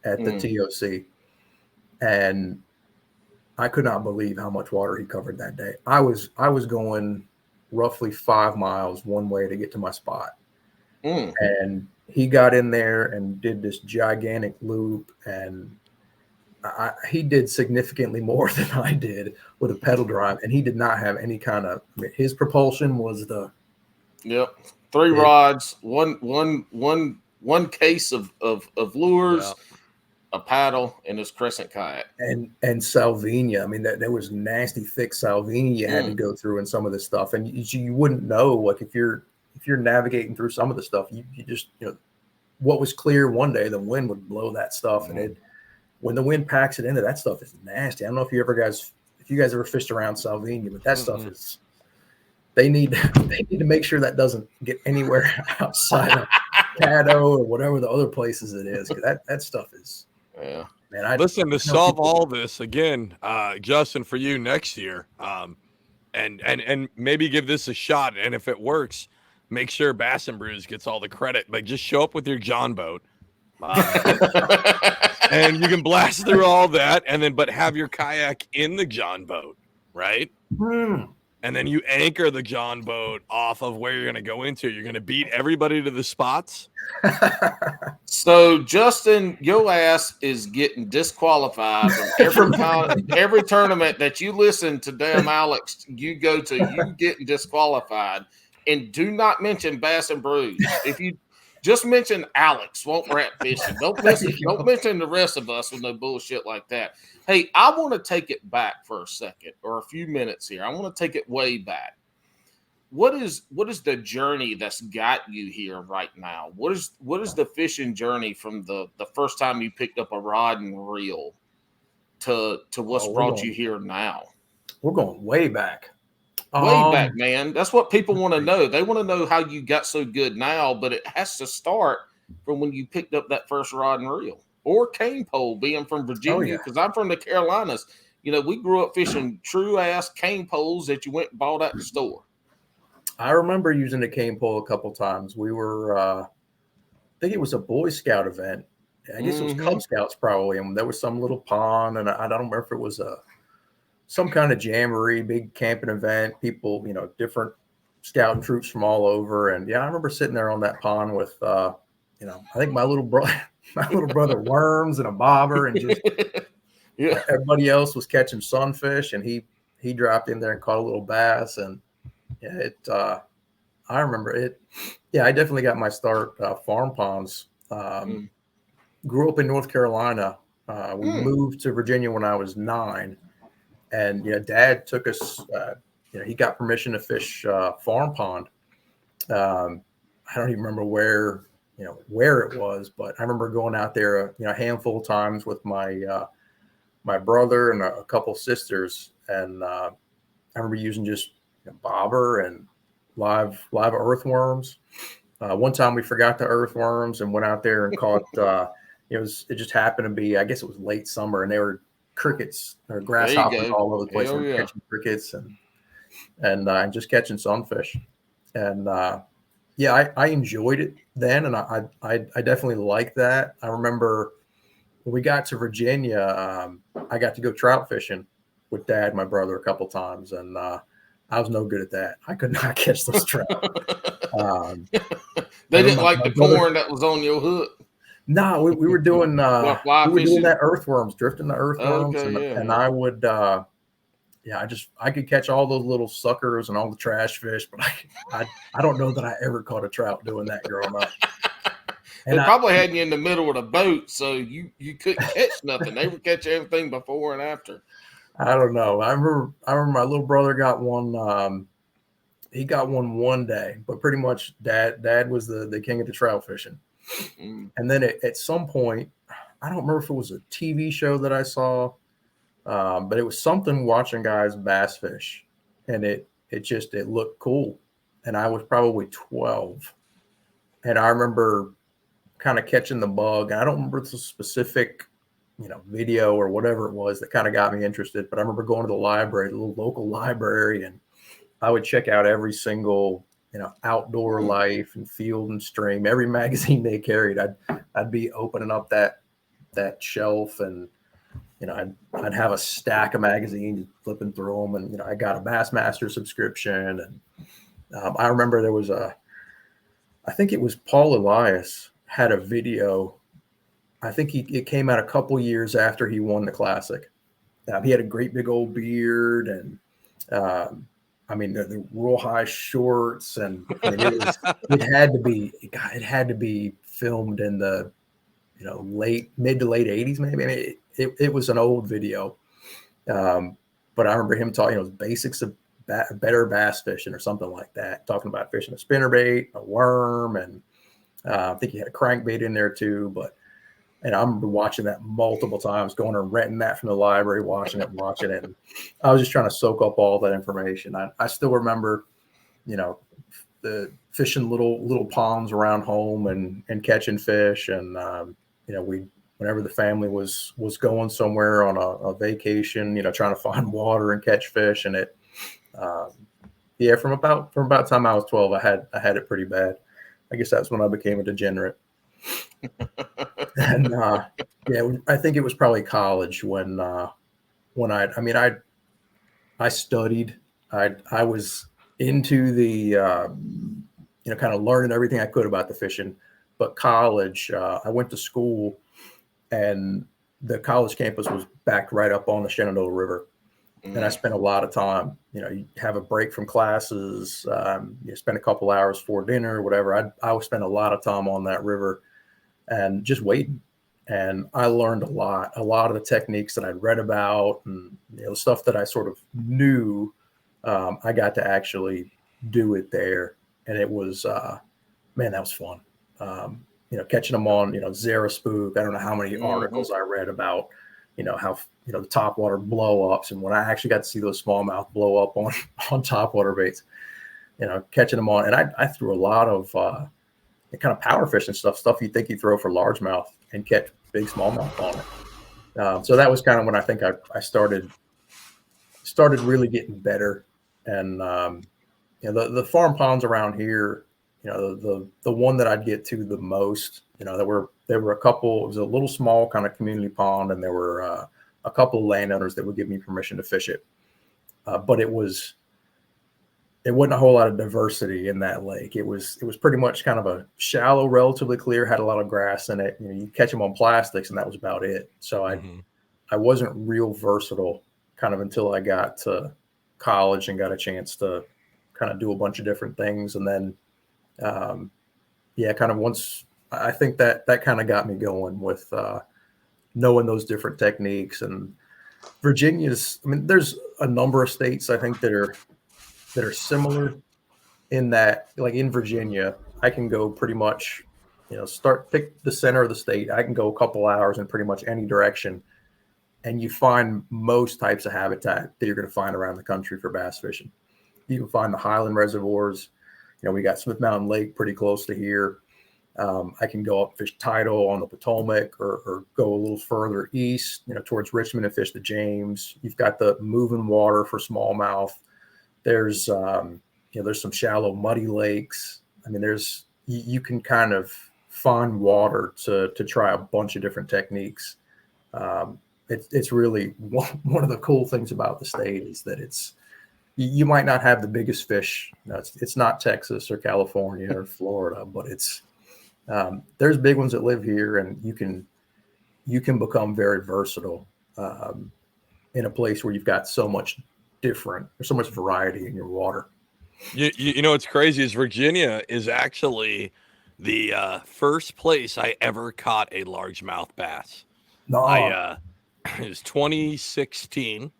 at the TOC, and I could not believe how much water he covered that day. I was going roughly 5 miles one way to get to my spot. And he got in there and did this gigantic loop, and he did significantly more than I did with a pedal drive, and he did not have any kind of. His propulsion was the. Yep, 3 rods, one case of lures. Yep. A paddle and his crescent kayak and Salvinia. I mean, there was nasty thick Salvinia you had to go through in some of this stuff, and you wouldn't know, like, if you're navigating through some of the stuff, you just what was clear one day, the wind would blow that stuff, and when the wind packs it into, that stuff is nasty. I don't know if you guys ever fished around Salvinia, but that stuff is. They need to make sure that doesn't get anywhere outside of Caddo or whatever the other places it is, because that stuff is. Yeah, man. Listen, to solve all this again, Justin, for you next year, and maybe give this a shot, and if it works, make sure Bass and Brews gets all the credit. Like, just show up with your John boat, and you can blast through all that, but have your kayak in the John boat, right? And then you anchor the John boat off of where you're going to go into. You're going to beat everybody to the spots. So, Justin, your ass is getting disqualified from every tournament that you listen to. Damn Alex, you go to, you getting disqualified. And do not mention Bass and Brews. If you just mention Alex, Swamp Rat Fishing. Don't mention the rest of us with no bullshit like that. Hey, I want to take it back for a second, or a few minutes here. I want to take it way back. What is the journey that's got you here right now? What is the fishing journey from the first time you picked up a rod and reel to what's brought you here now? We're going way back. Way back, man. That's what people want to know. They want to know how you got so good now, but it has to start from when you picked up that first rod and reel or cane pole, being from Virginia, because I'm from the Carolinas. we grew up fishing true ass cane poles that you went and bought at the store. I remember using the cane pole a couple times. We were, I think it was a Boy Scout event. I guess it was Cub Scouts probably, and there was some little pond, and I don't remember if it was some kind of jamboree, big camping event. People, different scouting troops from all over, and I remember sitting there on that pond with, I think my little brother Worms and a bobber, and just everybody else was catching sunfish, and he dropped in there and caught a little bass, and I remember it. Yeah, I definitely got my start farm ponds. Grew up in North Carolina. We moved to Virginia when I was 9, and Dad took us. He got permission to fish farm pond. I don't even remember where it was, but I remember going out there a handful of times with my brother and a couple sisters, and I remember using just bobber and live earthworms. One time we forgot the earthworms and went out there and caught. It just happened to be, I guess it was late summer, and they were crickets or grasshoppers all over the place. We were catching crickets and just catching sunfish. And I enjoyed it then, and I definitely liked that. I remember when we got to Virginia, I got to go trout fishing with Dad and my brother a couple times, and I was no good at that. I could not catch those trout. They didn't like the corn that was on your hook. No, we were doing doing that earthworms, drifting the earthworms, Okay, and I would I could catch all those little suckers and all the trash fish, but I don't know that I ever caught a trout doing that growing up. And they probably had you in the middle of the boat, so you couldn't catch nothing. They would catch everything before and after. I don't know. I remember my little brother got one. He got one day, but pretty much Dad was the king of the trout fishing. And then at some point, I don't remember if it was a TV show that I saw, but it was something watching guys bass fish, and it looked cool. And I was probably 12, and I remember kind of catching the bug. And I don't remember the specific, video or whatever it was that kind of got me interested. But I remember going to the library, the little local library, and I would check out every single Outdoor Life and Field and Stream, every magazine they carried. I'd be opening up that shelf, and I'd have a stack of magazines, flipping through them, and I got a Bassmaster subscription, and I remember there was I think it was Paul Elias had a video. I think it came out a couple years after he won the Classic. He had a great big old beard, and the real high shorts, and it had to be filmed in the mid to late 80s maybe. It was an old video, but I remember him talking basics of better bass fishing or something like that, talking about fishing a spinnerbait, a worm, and I think he had a crankbait in there too. And I remember watching that multiple times, going and renting that from the library, watching it. And I was just trying to soak up all that information. I still remember, the fishing little ponds around home and catching fish. And, whenever the family was going somewhere on a vacation, trying to find water and catch fish. And from about the time I was 12, I had it pretty bad. I guess that's when I became a degenerate. And I think it was probably college when I studied. I was into the kind of learning everything I could about the fishing. But college, I went to school, and the college campus was backed right up on the Shenandoah River. And I spent a lot of time, you have a break from classes, you spend a couple hours before dinner, whatever. I would spend a lot of time on that river and just waiting. And I learned a lot of the techniques that I'd read about, and the stuff that I sort of knew. I got to actually do it there, and it was, that was fun. Catching them on, Zara Spook. I don't know how many articles I read about, how the topwater blow ups, and when I actually got to see those smallmouth blow up on topwater baits, catching them on. And I threw a lot of kind of power fishing stuff you think you throw for largemouth and catch big smallmouth on it. So that was kind of when I think I started started really getting better. And the farm ponds around here, the one that I'd get to the most, there were a couple. It was a little small kind of community pond, and there were a couple of landowners that would give me permission to fish it. But it wasn't a whole lot of diversity in that lake. It was pretty much kind of a shallow, relatively clear, had a lot of grass in it. You catch them on plastics, and that was about it. So I wasn't real versatile kind of until I got to college and got a chance to kind of do a bunch of different things. And then, kind of once, I think that kind of got me going with knowing those different techniques. And Virginia's, I mean, there's a number of states I think that are similar in that, like in Virginia, I can go pretty much, pick the center of the state. I can go a couple hours in pretty much any direction, and you find most types of habitat that you're going to find around the country for bass fishing. You can find the highland reservoirs. We got Smith Mountain Lake pretty close to here. I can go up fish tidal on the Potomac, or go a little further east, towards Richmond and fish the James. You've got the moving water for smallmouth. There's some shallow muddy lakes. I mean, you can kind of find water to try a bunch of different techniques. It's really one of the cool things about the state is that you might not have the biggest fish. It's not Texas or California or Florida, but there's big ones that live here, and you can become very versatile in a place where you've got so much variety in your water. What's crazy is Virginia is actually the first place I ever caught a largemouth bass. No. It was 2016.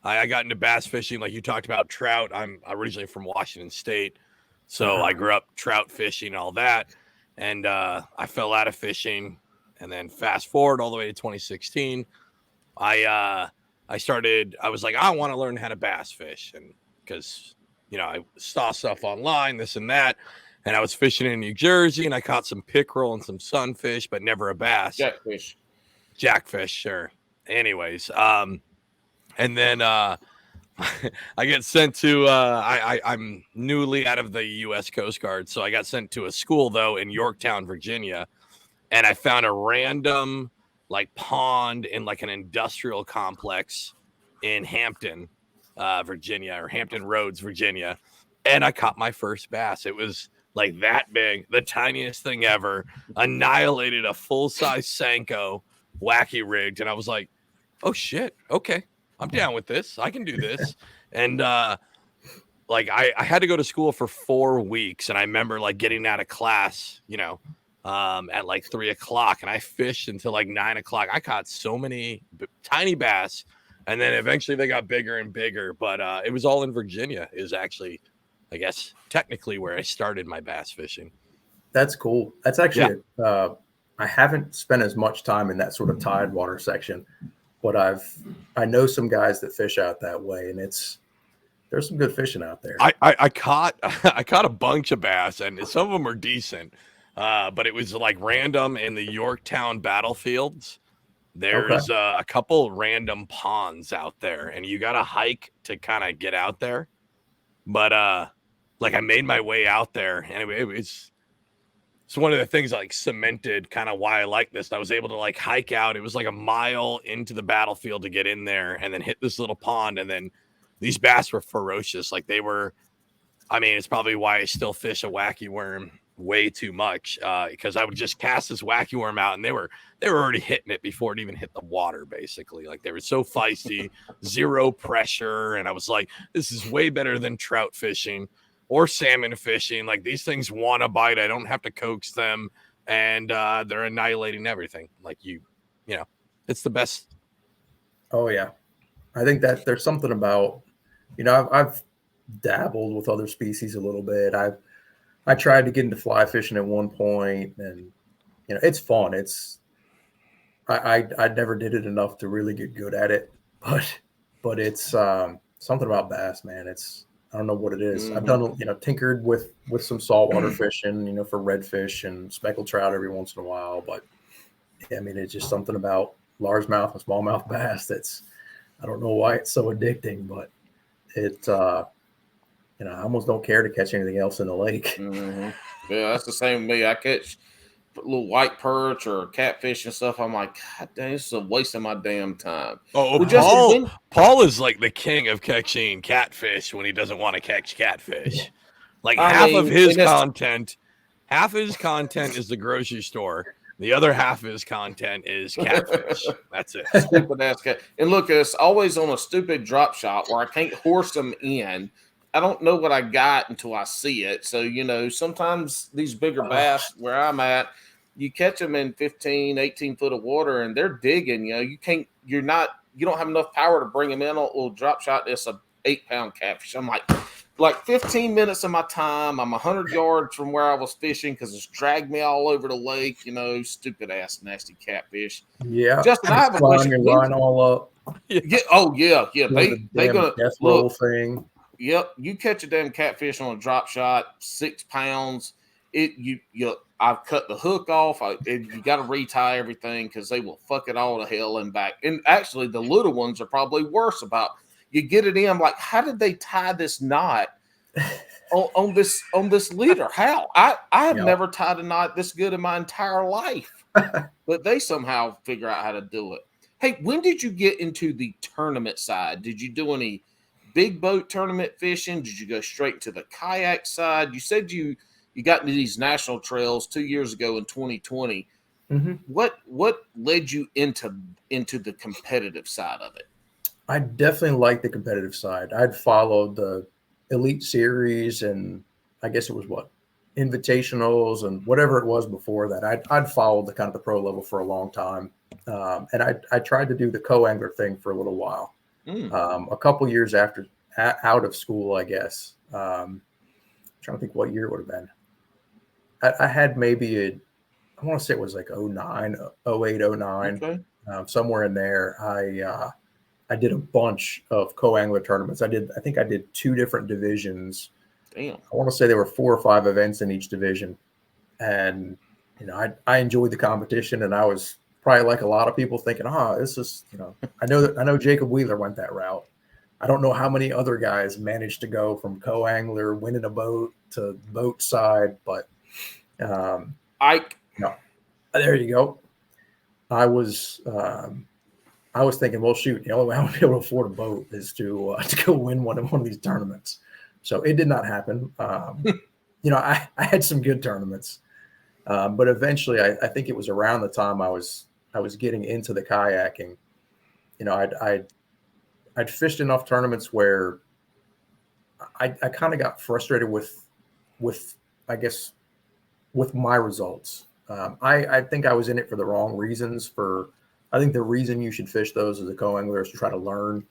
I got into bass fishing, like you talked about trout. I'm originally from Washington State, so I grew up trout fishing and all that. And I fell out of fishing, and then fast forward all the way to 2016. I was like, I want to learn how to bass fish, and because I saw stuff online, this and that, and I was fishing in New Jersey, and I caught some pickerel and some sunfish, but never a bass. Jackfish, sure. Anyways, and then I get sent to I'm newly out of the U.S. Coast Guard, so I got sent to a school though in Yorktown, Virginia, and I found a random like pond in like an industrial complex in Hampton, Virginia, or Hampton Roads, Virginia, and I caught my first bass. It was like that big, the tiniest thing ever, annihilated a full-size Senko, wacky rigged, and I was like, oh shit, okay, I'm down with this. I can do this. And like I had to go to school for 4 weeks, and I remember like getting out of class, at like 3:00, and I fished until like 9:00. I caught so many tiny bass, and then eventually they got bigger and bigger. But it was all in Virginia. Is actually, I guess, technically where I started my bass fishing. That's cool. That's actually I haven't spent as much time in that sort of tidewater section, but I know some guys that fish out that way, and there's some good fishing out there. I caught a bunch of bass, and some of them are decent, but it was like random in the Yorktown battlefields. There's a couple random ponds out there, and you got to hike to kind of get out there. But like I made my way out there, and it's one of the things like cemented kind of why I like this. I was able to like hike out. It was like a mile into the battlefield to get in there, and then hit this little pond. And then these bass were ferocious. Like they were, I mean, it's probably why I still fish a wacky worm way too much, because I would just cast this wacky worm out, and they were already hitting it before it even hit the water, basically. Like they were so feisty, zero pressure. And I was like, this is way better than trout fishing or salmon fishing. Like these things want to bite. I don't have to coax them, and they're annihilating everything. Like it's the best. Oh yeah. I think that there's something about, I've dabbled with other species a little bit. I tried to get into fly fishing at one point, and it's fun. I never did it enough to really get good at it, but it's something about bass, man. I don't know what it is. I've done, tinkered with some saltwater fishing, for redfish and speckled trout every once in a while. But I mean, it's just something about largemouth and smallmouth bass I don't know why it's so addicting, but I almost don't care to catch anything else in the lake. Mm-hmm. Yeah, that's the same with me. I catch little white perch or catfish and stuff. I'm like, God dang, this is a waste of my damn time. Oh, Well, Paul is like the king of catching catfish when he doesn't want to catch catfish. Like half of his content is the grocery store. The other half of his content is catfish. That's it. Stupid ass cat. And look, it's always on a stupid drop shot where I can't horse them in. I don't know what I got until I see it. So, sometimes these bigger bass where I'm at, you catch them in 15, 18 foot of water and they're digging. You don't have enough power to bring them in on a little drop shot. It's a 8-pound catfish. I'm like 15 minutes of my time. I'm 100 yards from where I was fishing because it's dragged me all over the lake. Stupid ass nasty catfish. Yeah, Justin, I have a question. Your line all up. Yeah. Oh yeah. They gonna death roll thing. Yep. You catch a damn catfish on a drop shot, 6 pounds. I've cut the hook off. You got to retie everything because they will fuck it all to hell and back. And actually, the little ones are probably worse about. You get it in. I'm like, how did they tie this knot on this leader? How? I have never tied a knot this good in my entire life, but they somehow figure out how to do it. Hey, when did you get into the tournament side? Did you do any big boat tournament fishing? Did you go straight to the kayak side? You said you got into these national trails 2 years ago in 2020. Mm-hmm. What led you into the competitive side of it? I definitely like the competitive side. I'd followed the Elite Series and I guess it was invitationals and whatever it was before that. I'd followed the kind of the pro level for a long time. And I tried to do the co-angler thing for a little while. A couple years out of school, I guess. I'm trying to think what year it would have been. I had maybe I want to say it was like 09, 08, 09, okay. Somewhere in there. I did a bunch of co-angler tournaments. I think I did 2 different divisions. Damn. I want to say there were 4 or 5 events in each division. And, I enjoyed the competition and I was probably like a lot of people thinking, this is, I know Jacob Wheeler went that route. I don't know how many other guys managed to go from co-angler, winning a boat to boat side, but there you go. I was thinking, well, shoot, the only way I'm gonna be able to afford a boat is to go win one of these tournaments. So it did not happen. I had some good tournaments, but eventually, I think it was around the time I was getting into the kayaking. I'd fished enough tournaments where I kind of got frustrated with I guess with my results. I think I was in it for the wrong reasons. I think the reason you should fish those as a co-angler is to try to learn,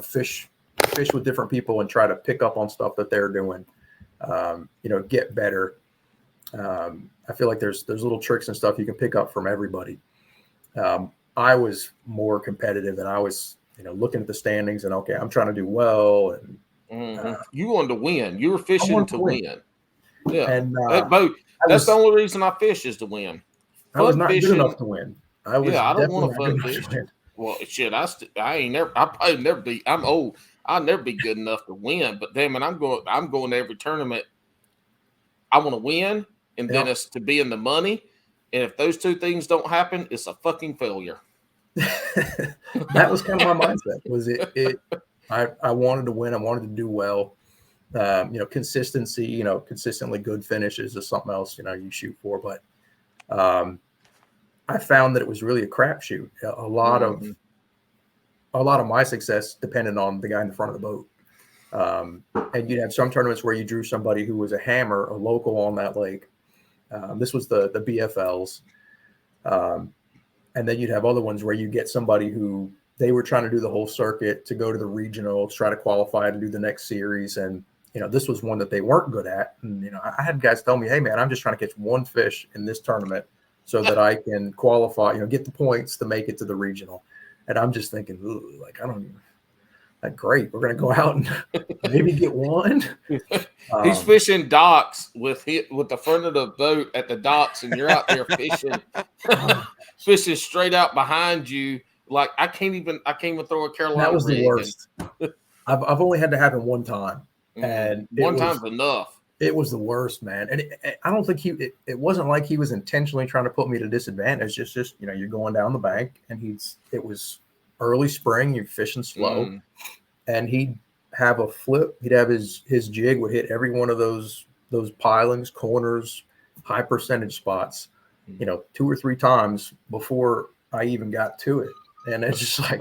fish with different people and try to pick up on stuff that they're doing, get better. I feel like there's little tricks and stuff you can pick up from everybody. I was more competitive and I was, looking at the standings and, okay, I'm trying to do well. And you wanted to win. You were fishing to win. Yeah. And that's the only reason I fish is to win. I was not good enough to win. I don't want to fun fish. Well, shit, I ain't never. I probably never be. I'm old. I'll never be good enough to win. But damn it, I'm going to every tournament. I want to win, and then it's to be in the money. And if those 2 things don't happen, it's a fucking failure. That was kind of my mindset. Was it? I wanted to win. I wanted to do well. Consistency. Consistently good finishes is something else. You shoot for, but. I found that it was really a crapshoot. A lot of my success depended on the guy in the front of the boat. And you'd have some tournaments where you drew somebody who was a hammer, a local on that lake. This was the BFLs. And then you'd have other ones where you get somebody who they were trying to do the whole circuit to go to the regionals, try to qualify to do the next series. And, this was one that they weren't good at. And, I had guys tell me, hey, man, I'm just trying to catch one fish in this tournament so that I can qualify, get the points to make it to the regional. And I'm just thinking, I don't even, like, great. We're going to go out and maybe get one. He's fishing docks with the front of the boat at the docks, and you're out there fishing straight out behind you. Like, I can't even throw a Carolina. That was the worst. I've only had to happen one time, and one time's enough. It was the worst, man. And I don't think it wasn't like he was intentionally trying to put me at a disadvantage. Just you're going down the bank, and it was early spring. You're fishing slow, and he'd have a flip. He'd have his jig would hit every one of those pilings, corners, high percentage spots, 2 or 3 times before I even got to it. And it's just like,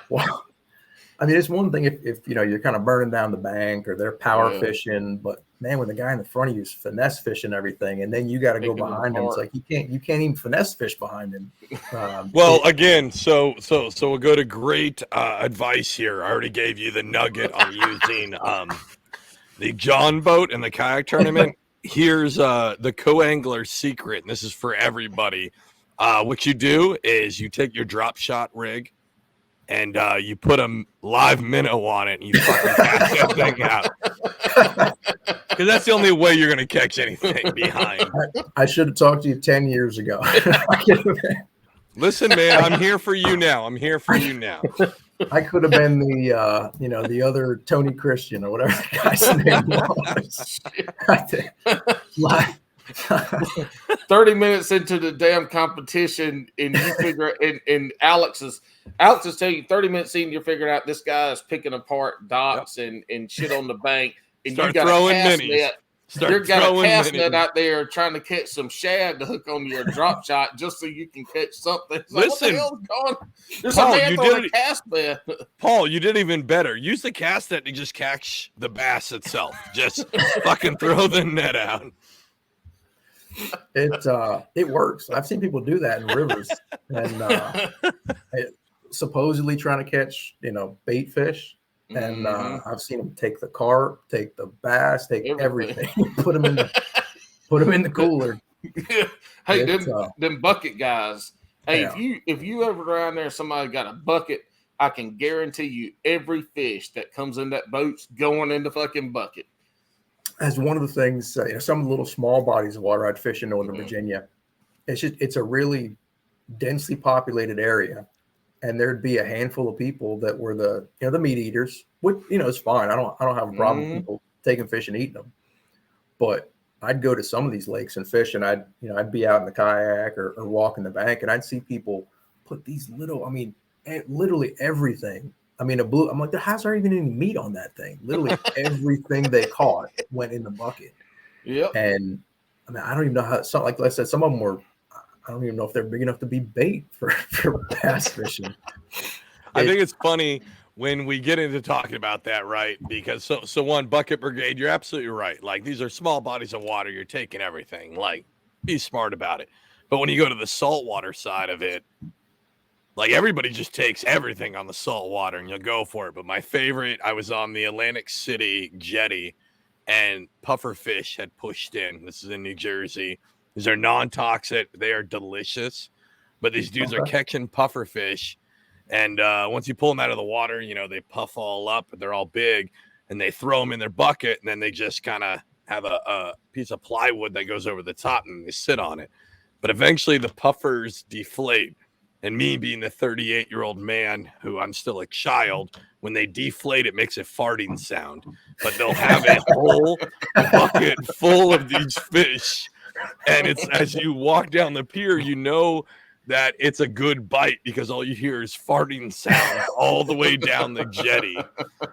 wow. I mean, it's one thing if you're kind of burning down the bank or they're power fishing, but man, when the guy in the front of you is finesse fishing everything, and then you got to go behind him, it's like you can't even finesse fish behind him. Well, again, so we'll go to great advice here. I already gave you the nugget on using the John boat in the kayak tournament. Here's the co-angler secret, and this is for everybody. What you do is you take your drop shot rig and you put a live minnow on it, and you fucking cast that thing out. Because that's the only way you're going to catch anything behind. I should have talked to you 10 years ago. Listen, man, I'm here for you now. I could have been the other Tony Christian or whatever the guy's name was. 30 minutes into the damn competition, and you figure, and Alex is telling you 30 minutes in, you're figuring out this guy is picking apart docks and shit on the bank, and Start you got throwing a cast minis. net. You've got a cast net out there trying to catch some shad to hook on your drop shot just so you can catch something. Listen, what the hell's going on? There's Paul, a man on a cast net. Paul, you did even better. Use the cast net to just catch the bass itself. Just fucking throw the net out. It works. I've seen people do that in rivers, and supposedly trying to catch bait fish. And I've seen them take the carp, take the bass, take everything, put them in the cooler. Hey, them bucket guys. Hey, if you ever around there, somebody got a bucket, I can guarantee you every fish that comes in that boat's going in the fucking bucket. As one of the things, some of the little small bodies of water I'd fish in Northern Virginia, it's a really densely populated area. And there'd be a handful of people that were the meat eaters, which, it's fine. I don't have a problem with people taking fish and eating them. But I'd go to some of these lakes and fish, and I'd be out in the kayak or walking the bank, and I'd see people put these literally everything. I'm like, how's there even any meat on that thing? Literally everything they caught went in the bucket. Yeah. And I don't even know how, like I said, some of them were, I don't even know if they're big enough to be bait for bass fishing. I think it's funny when we get into talking about that, right? Because so one, bucket brigade, you're absolutely right. Like, these are small bodies of water. You're taking everything. Like, be smart about it. But when you go to the saltwater side of it, like, everybody just takes everything on the saltwater and you'll go for it. But my favorite, I was on the Atlantic City jetty, and pufferfish had pushed in. This is in New Jersey. These are non-toxic. They are delicious. But these dudes are catching pufferfish. And once you pull them out of the water, they puff all up. They're all big. And they throw them in their bucket. And then they just kind of have a piece of plywood that goes over the top, and they sit on it. But eventually the puffers deflate. And me being the 38-year-old man who I'm still a child, when they deflate, it makes a farting sound. But they'll have a whole bucket full of these fish. And it's, as you walk down the pier, that it's a good bite because all you hear is farting sounds all the way down the jetty.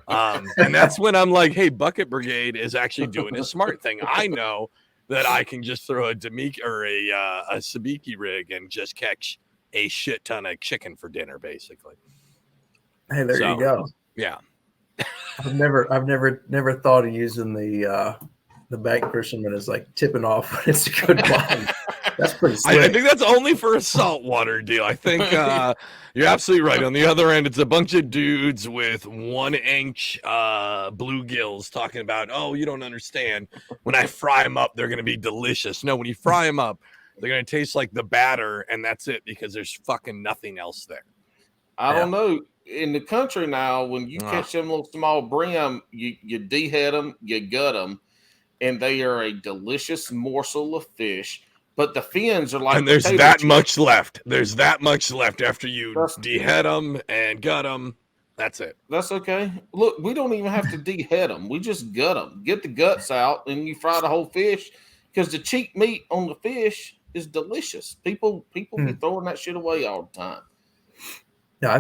And that's when I'm like, hey, Bucket Brigade is actually doing a smart thing. I know that I can just throw a Demiki or a sabiki rig and just catch a shit ton of chicken for dinner, basically. Hey, there you go. Yeah. I've never thought of using the bank fisherman as like tipping off when it's a good line. That's pretty slick. I think that's only for a saltwater deal. I think you're absolutely right. On the other end, it's a bunch of dudes with 1-inch bluegills talking about, oh, you don't understand. When I fry them up, they're going to be delicious. No, when you fry them up, they're going to taste like the batter, and that's it, because there's fucking nothing else there. I don't know. In the country now, when you catch them little small brim, you dehead them, you gut them, and they are a delicious morsel of fish. But the fins are like, and there's that much left. There's that much left after you dehead them and gut them. That's it. That's okay. Look, we don't even have to dehead them. We just gut them. Get the guts out, and you fry the whole fish because the cheap meat on the fish is delicious. People be throwing that shit away all the time. Yeah,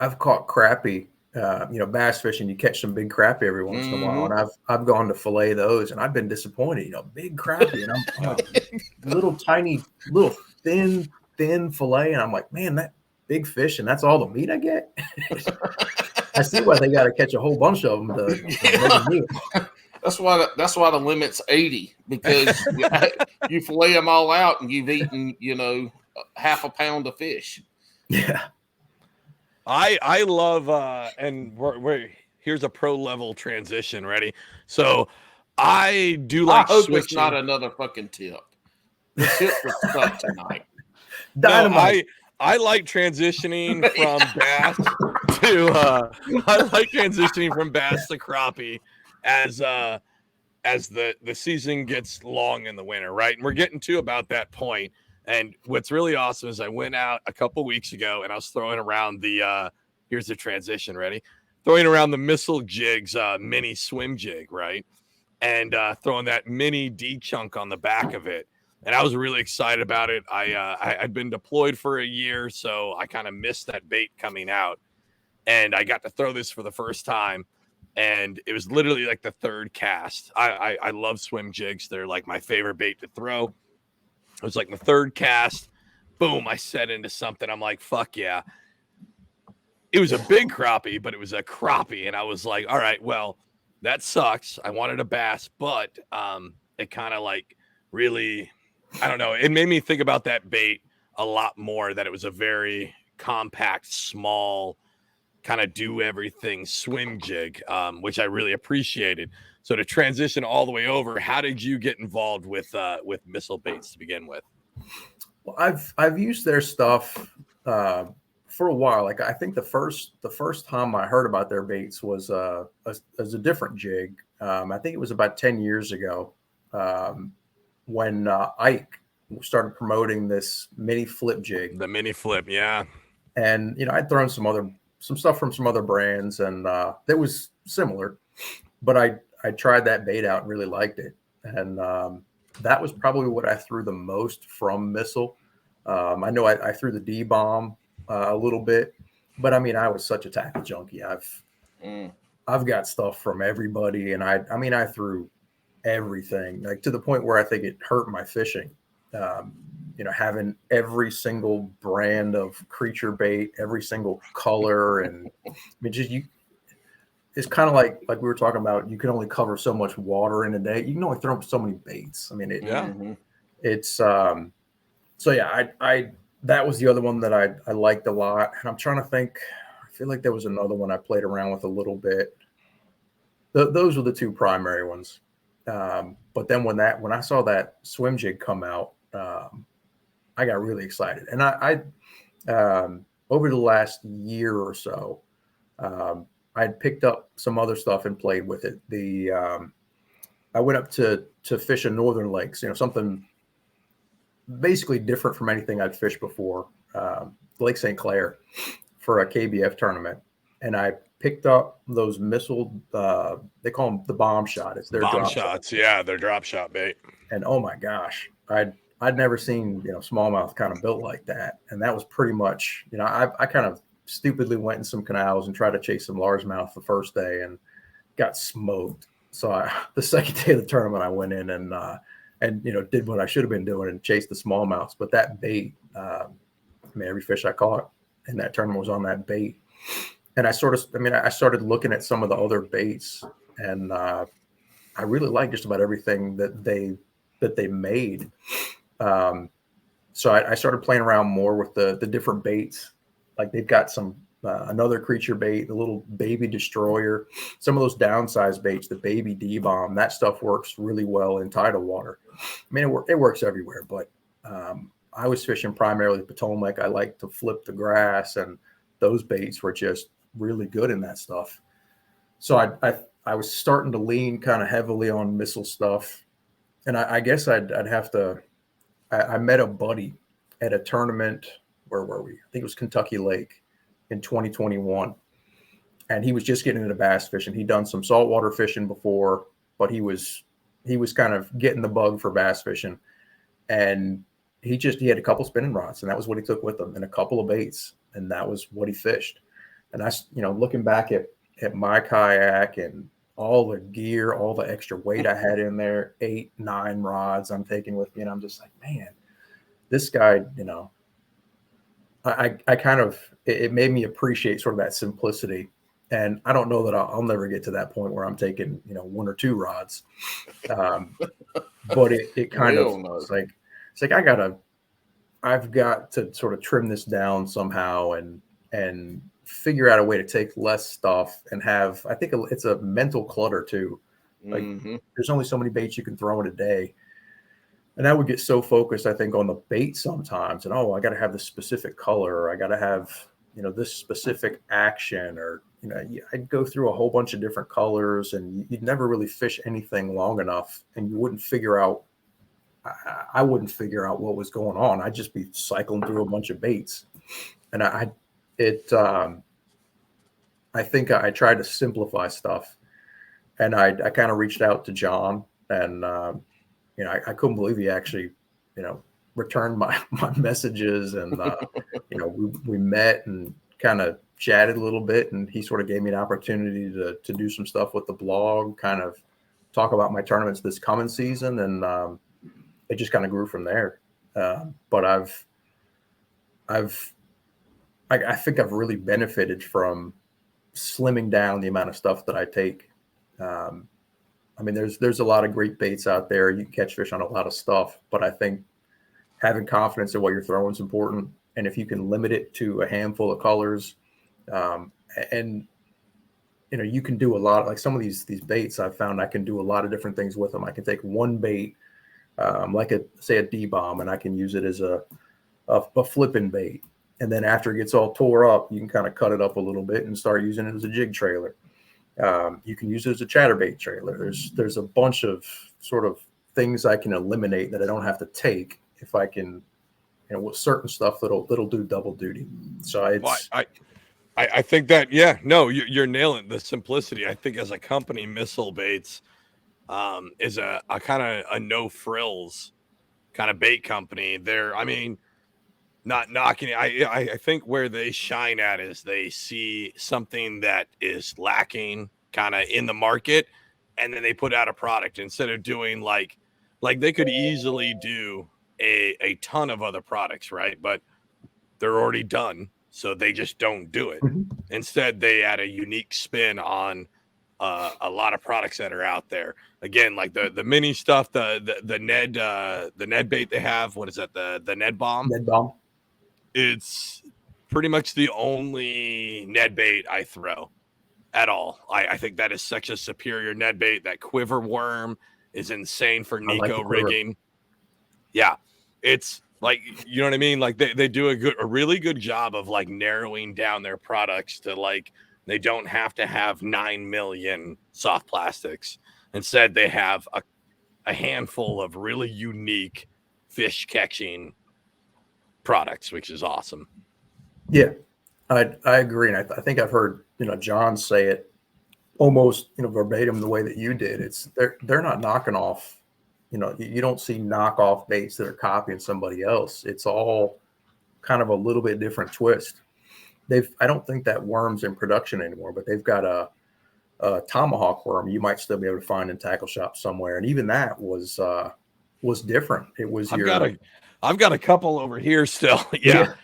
I've caught crappie. Bass fishing. You catch some big crappie every once in a while, and I've gone to fillet those, and I've been disappointed. Big crappie, and I'm like little thin fillet, and I'm like, man, that big fish, and that's all the meat I get. I see why they got to catch a whole bunch of them to make a meal. That's why the limit's 80, because you fillet them all out and you've eaten, half a pound of fish. Yeah. I love and we're here's a pro level transition. Ready? So I do like I hope switching. It's not another fucking tip. The tip was stuck tonight. Dynamite. No, I like transitioning from bass to crappie as the season gets long in the winter, right? And we're getting to about that point. And what's really awesome is I went out a couple weeks ago and I was throwing around the here's the transition, ready? Throwing around the Missile Jigs mini swim jig, right? And throwing that mini D chunk on the back of it. And I was really excited about it. I'd been deployed for a year, so I kind of missed that bait coming out. And I got to throw this for the first time. And it was literally like the third cast. I love swim jigs. They're like my favorite bait to throw. It was like the third cast. Boom, I set into something. I'm like, fuck yeah. It was a big crappie, but it was a crappie. And I was like, all right, well, that sucks. I wanted a bass, but it kind of like really, I don't know. It made me think about that bait a lot more, that it was a very compact, small, kind of do everything swim jig, which I really appreciated. So to transition all the way over, how did you get involved with missile baits to begin with? Well, I've used their stuff for a while. Like I think the first time I heard about their baits was as a different jig. I think it was about 10 years ago when Ike started promoting this mini flip jig. The mini flip, yeah. And I'd thrown some stuff from some other brands, and that was similar, but I tried that bait out and really liked it. And that was probably what I threw the most from Missile. I know I threw the D-bomb a little bit, but I mean, I was such a tackle junkie. I've got stuff from everybody, and I threw everything, like to the point where I think it hurt my fishing. Having every single brand of creature bait, every single color, and I mean, it's kind of like we were talking about. You can only cover so much water in a day. You can only throw so many baits. I mean, it's so yeah. I that was the other one that I liked a lot, and I'm trying to think. I feel like there was another one I played around with a little bit. Those were the two primary ones. But then when I saw that swim jig come out, I got really excited, and I over the last year or so, I'd picked up some other stuff and played with it. I went up to fish in northern lakes, something basically different from anything I'd fished before, Lake St. Clair, for a KBF tournament, and I picked up those Missile. They call them the bomb shot. It's their bomb drop shots, shot. Yeah, their drop shot bait. And oh my gosh, I'd never seen smallmouth kind of built like that, and that was pretty much I kind of stupidly went in some canals and tried to chase some largemouth the first day and got smoked. So the second day of the tournament, I went in and did what I should have been doing and chased the smallmouths. But that bait, every fish I caught in that tournament was on that bait. And I started looking at some of the other baits, and I really liked just about everything that they made. So I started playing around more with the different baits. Like they've got some another creature bait, the little baby destroyer, some of those downsized baits, the baby D-bomb. That stuff works really well in tidal water. I mean, it works everywhere, but I was fishing primarily Potomac. I like to flip the grass, and those baits were just really good in that stuff. So I was starting to lean kind of heavily on Missile stuff, and I guess I'd have to. I met a buddy at a tournament. Where were we? I think it was Kentucky Lake. in 2021, and he was just getting into bass fishing. He'd done some saltwater fishing before, but he was kind of getting the bug for bass fishing, and he had a couple spinning rods, and that was what he took with him, and a couple of baits, and that was what he fished. And I, looking back at my kayak and all the gear, all the extra weight I had in there, 8, 9 rods I'm taking with me, and I'm just like, man, this guy, I kind of, it made me appreciate sort of that simplicity. And I don't know that I'll never get to that point where I'm taking, 1 or 2 rods. But it kind of, it's like I've got to sort of trim this down somehow and figure out a way to take less stuff and have, I think it's a mental clutter too. Like there's only so many baits you can throw in a day. And I would get so focused, I think, on the bait sometimes. And, I got to have this specific color, or I got to have, this specific action, or, I'd go through a whole bunch of different colors, and you'd never really fish anything long enough, and you wouldn't figure out, I wouldn't figure out what was going on. I'd just be cycling through a bunch of baits. And I think I tried to simplify stuff, and I kind of reached out to John, and, I couldn't believe he actually, returned my messages, and, we met and kind of chatted a little bit, and he sort of gave me an opportunity to do some stuff with the blog, kind of talk about my tournaments this coming season. And, it just kind of grew from there. But I think I've really benefited from slimming down the amount of stuff that I take. I mean, there's a lot of great baits out there. You can catch fish on a lot of stuff, but I think having confidence in what you're throwing is important. And if you can limit it to a handful of colors, and you can do a lot, like some of these baits I've found I can do a lot of different things with them. I can take one bait, like a D-bomb, and I can use it as a flipping bait. And then after it gets all tore up, you can kind of cut it up a little bit and start using it as a jig trailer. You can use it as a chatterbait trailer. There's a bunch of sort of things I can eliminate that I don't have to take if I can, with certain stuff that'll do double duty. So I think that, you're nailing the simplicity. I think as a company, Missile Baits is a kind of a no frills kind of bait company. Not knocking it. I think where they shine at is they see something that is lacking kind of in the market, and then they put out a product instead of doing like they could easily do a ton of other products, right? But they're already done, so they just don't do it. Instead, they add a unique spin on a lot of products that are out there. Again, like the mini stuff, the Ned bait they have. What is that? The Ned bomb. Ned bomb. It's pretty much the only Ned bait I throw at all. I think that is such a superior Ned bait. That quiver worm is insane for Nico rigging. Yeah, it's like, you know what I mean? Like they do a really good job of like narrowing down their products to like, they don't have to have 9 million soft plastics. Instead, they have a handful of really unique fish catching products, which is awesome. Yeah, I agree. And I think I've heard, John say it almost, verbatim the way that you did. It's they're not knocking off, you don't see knockoff baits that are copying somebody else. It's all kind of a little bit different twist. I don't think that worm's in production anymore, but they've got a tomahawk worm you might still be able to find in tackle shops somewhere. And even that was different. It was I've got a couple over here still. Yeah.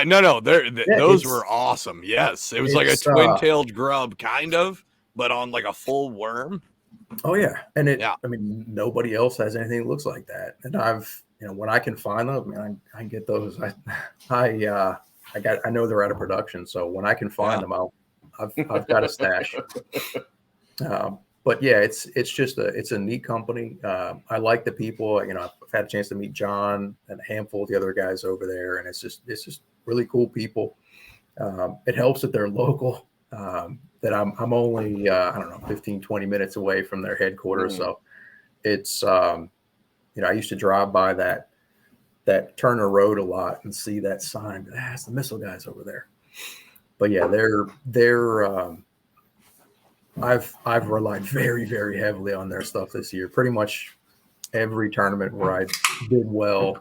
No. Those were awesome. Yes. It was like a twin-tailed grub kind of, but on like a full worm. Oh yeah. And I mean, nobody else has anything that looks like that. And I've, when I can find them, I can get those. I know they're out of production. So when I can find them, I've got a stash. But yeah, it's a neat company. I like the people. I've had a chance to meet John and a handful of the other guys over there, and it's just really cool people. It helps that they're local. That I'm only 15, 20 minutes away from their headquarters. So it's I used to drive by that Turner Road a lot and see that sign. It's the Missile guys over there. But yeah, I've relied very, very heavily on their stuff this year. Pretty much every tournament where I did well,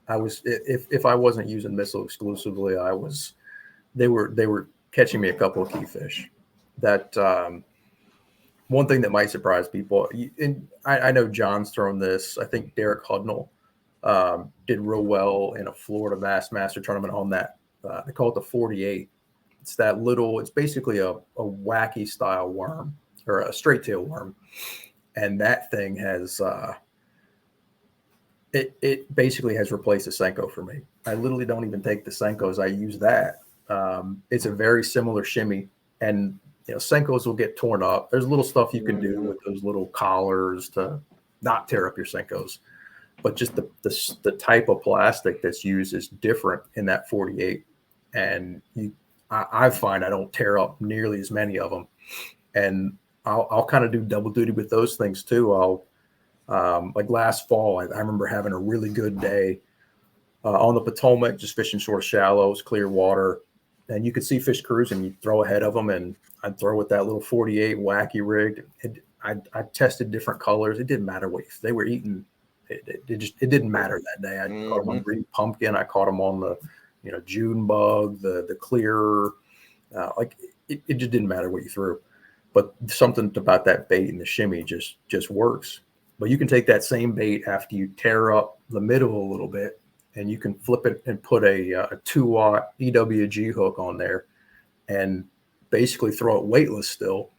I was if I wasn't using Missile exclusively, they were catching me a couple of key fish. That one thing that might surprise people, and I know John's thrown this. I think Derek Hudnall did real well in a Florida Bassmaster tournament on that. They call it the 48. It's that little. It's basically a wacky style worm or a straight tail worm, and that thing has it basically has replaced the Senko for me. I literally don't even take the Senkos. I use that. It's a very similar shimmy, and Senkos will get torn up. There's little stuff you can do with those little collars to not tear up your Senkos, but just the type of plastic that's used is different in that 48. And I find I don't tear up nearly as many of them, and I'll kind of do double duty with those things too. Like last fall, I remember having a really good day on the Potomac, just fishing short shallows, clear water, and you could see fish cruising. You throw ahead of them, and I'd throw with that little 48 wacky rig. I tested different colors. It didn't matter what they were eating. It didn't matter that day. I caught them on green pumpkin. I caught them on the June bug, the clear. It just didn't matter what you threw. But something about that bait and the shimmy just works. But you can take that same bait after you tear up the middle a little bit, and you can flip it and put a 2-watt EWG hook on there and basically throw it weightless still.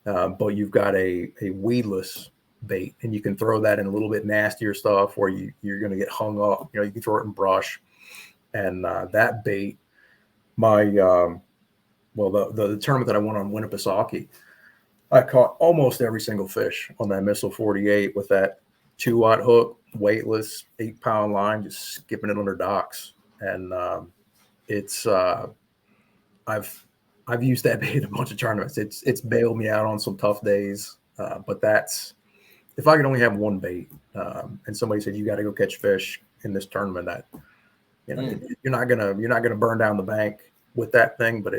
But you've got a weedless bait, and you can throw that in a little bit nastier stuff where you're going to get hung up. You can throw it in brush. And that bait, the tournament that I won on Winnipesaukee, I caught almost every single fish on that Missile 48 with that 2-watt hook, weightless, 8-pound line, just skipping it under docks. And I've used that bait a bunch of tournaments. It's bailed me out on some tough days. But that's if I could only have one bait, and somebody said you got to go catch fish in this tournament, that you're not gonna burn down the bank with that thing, but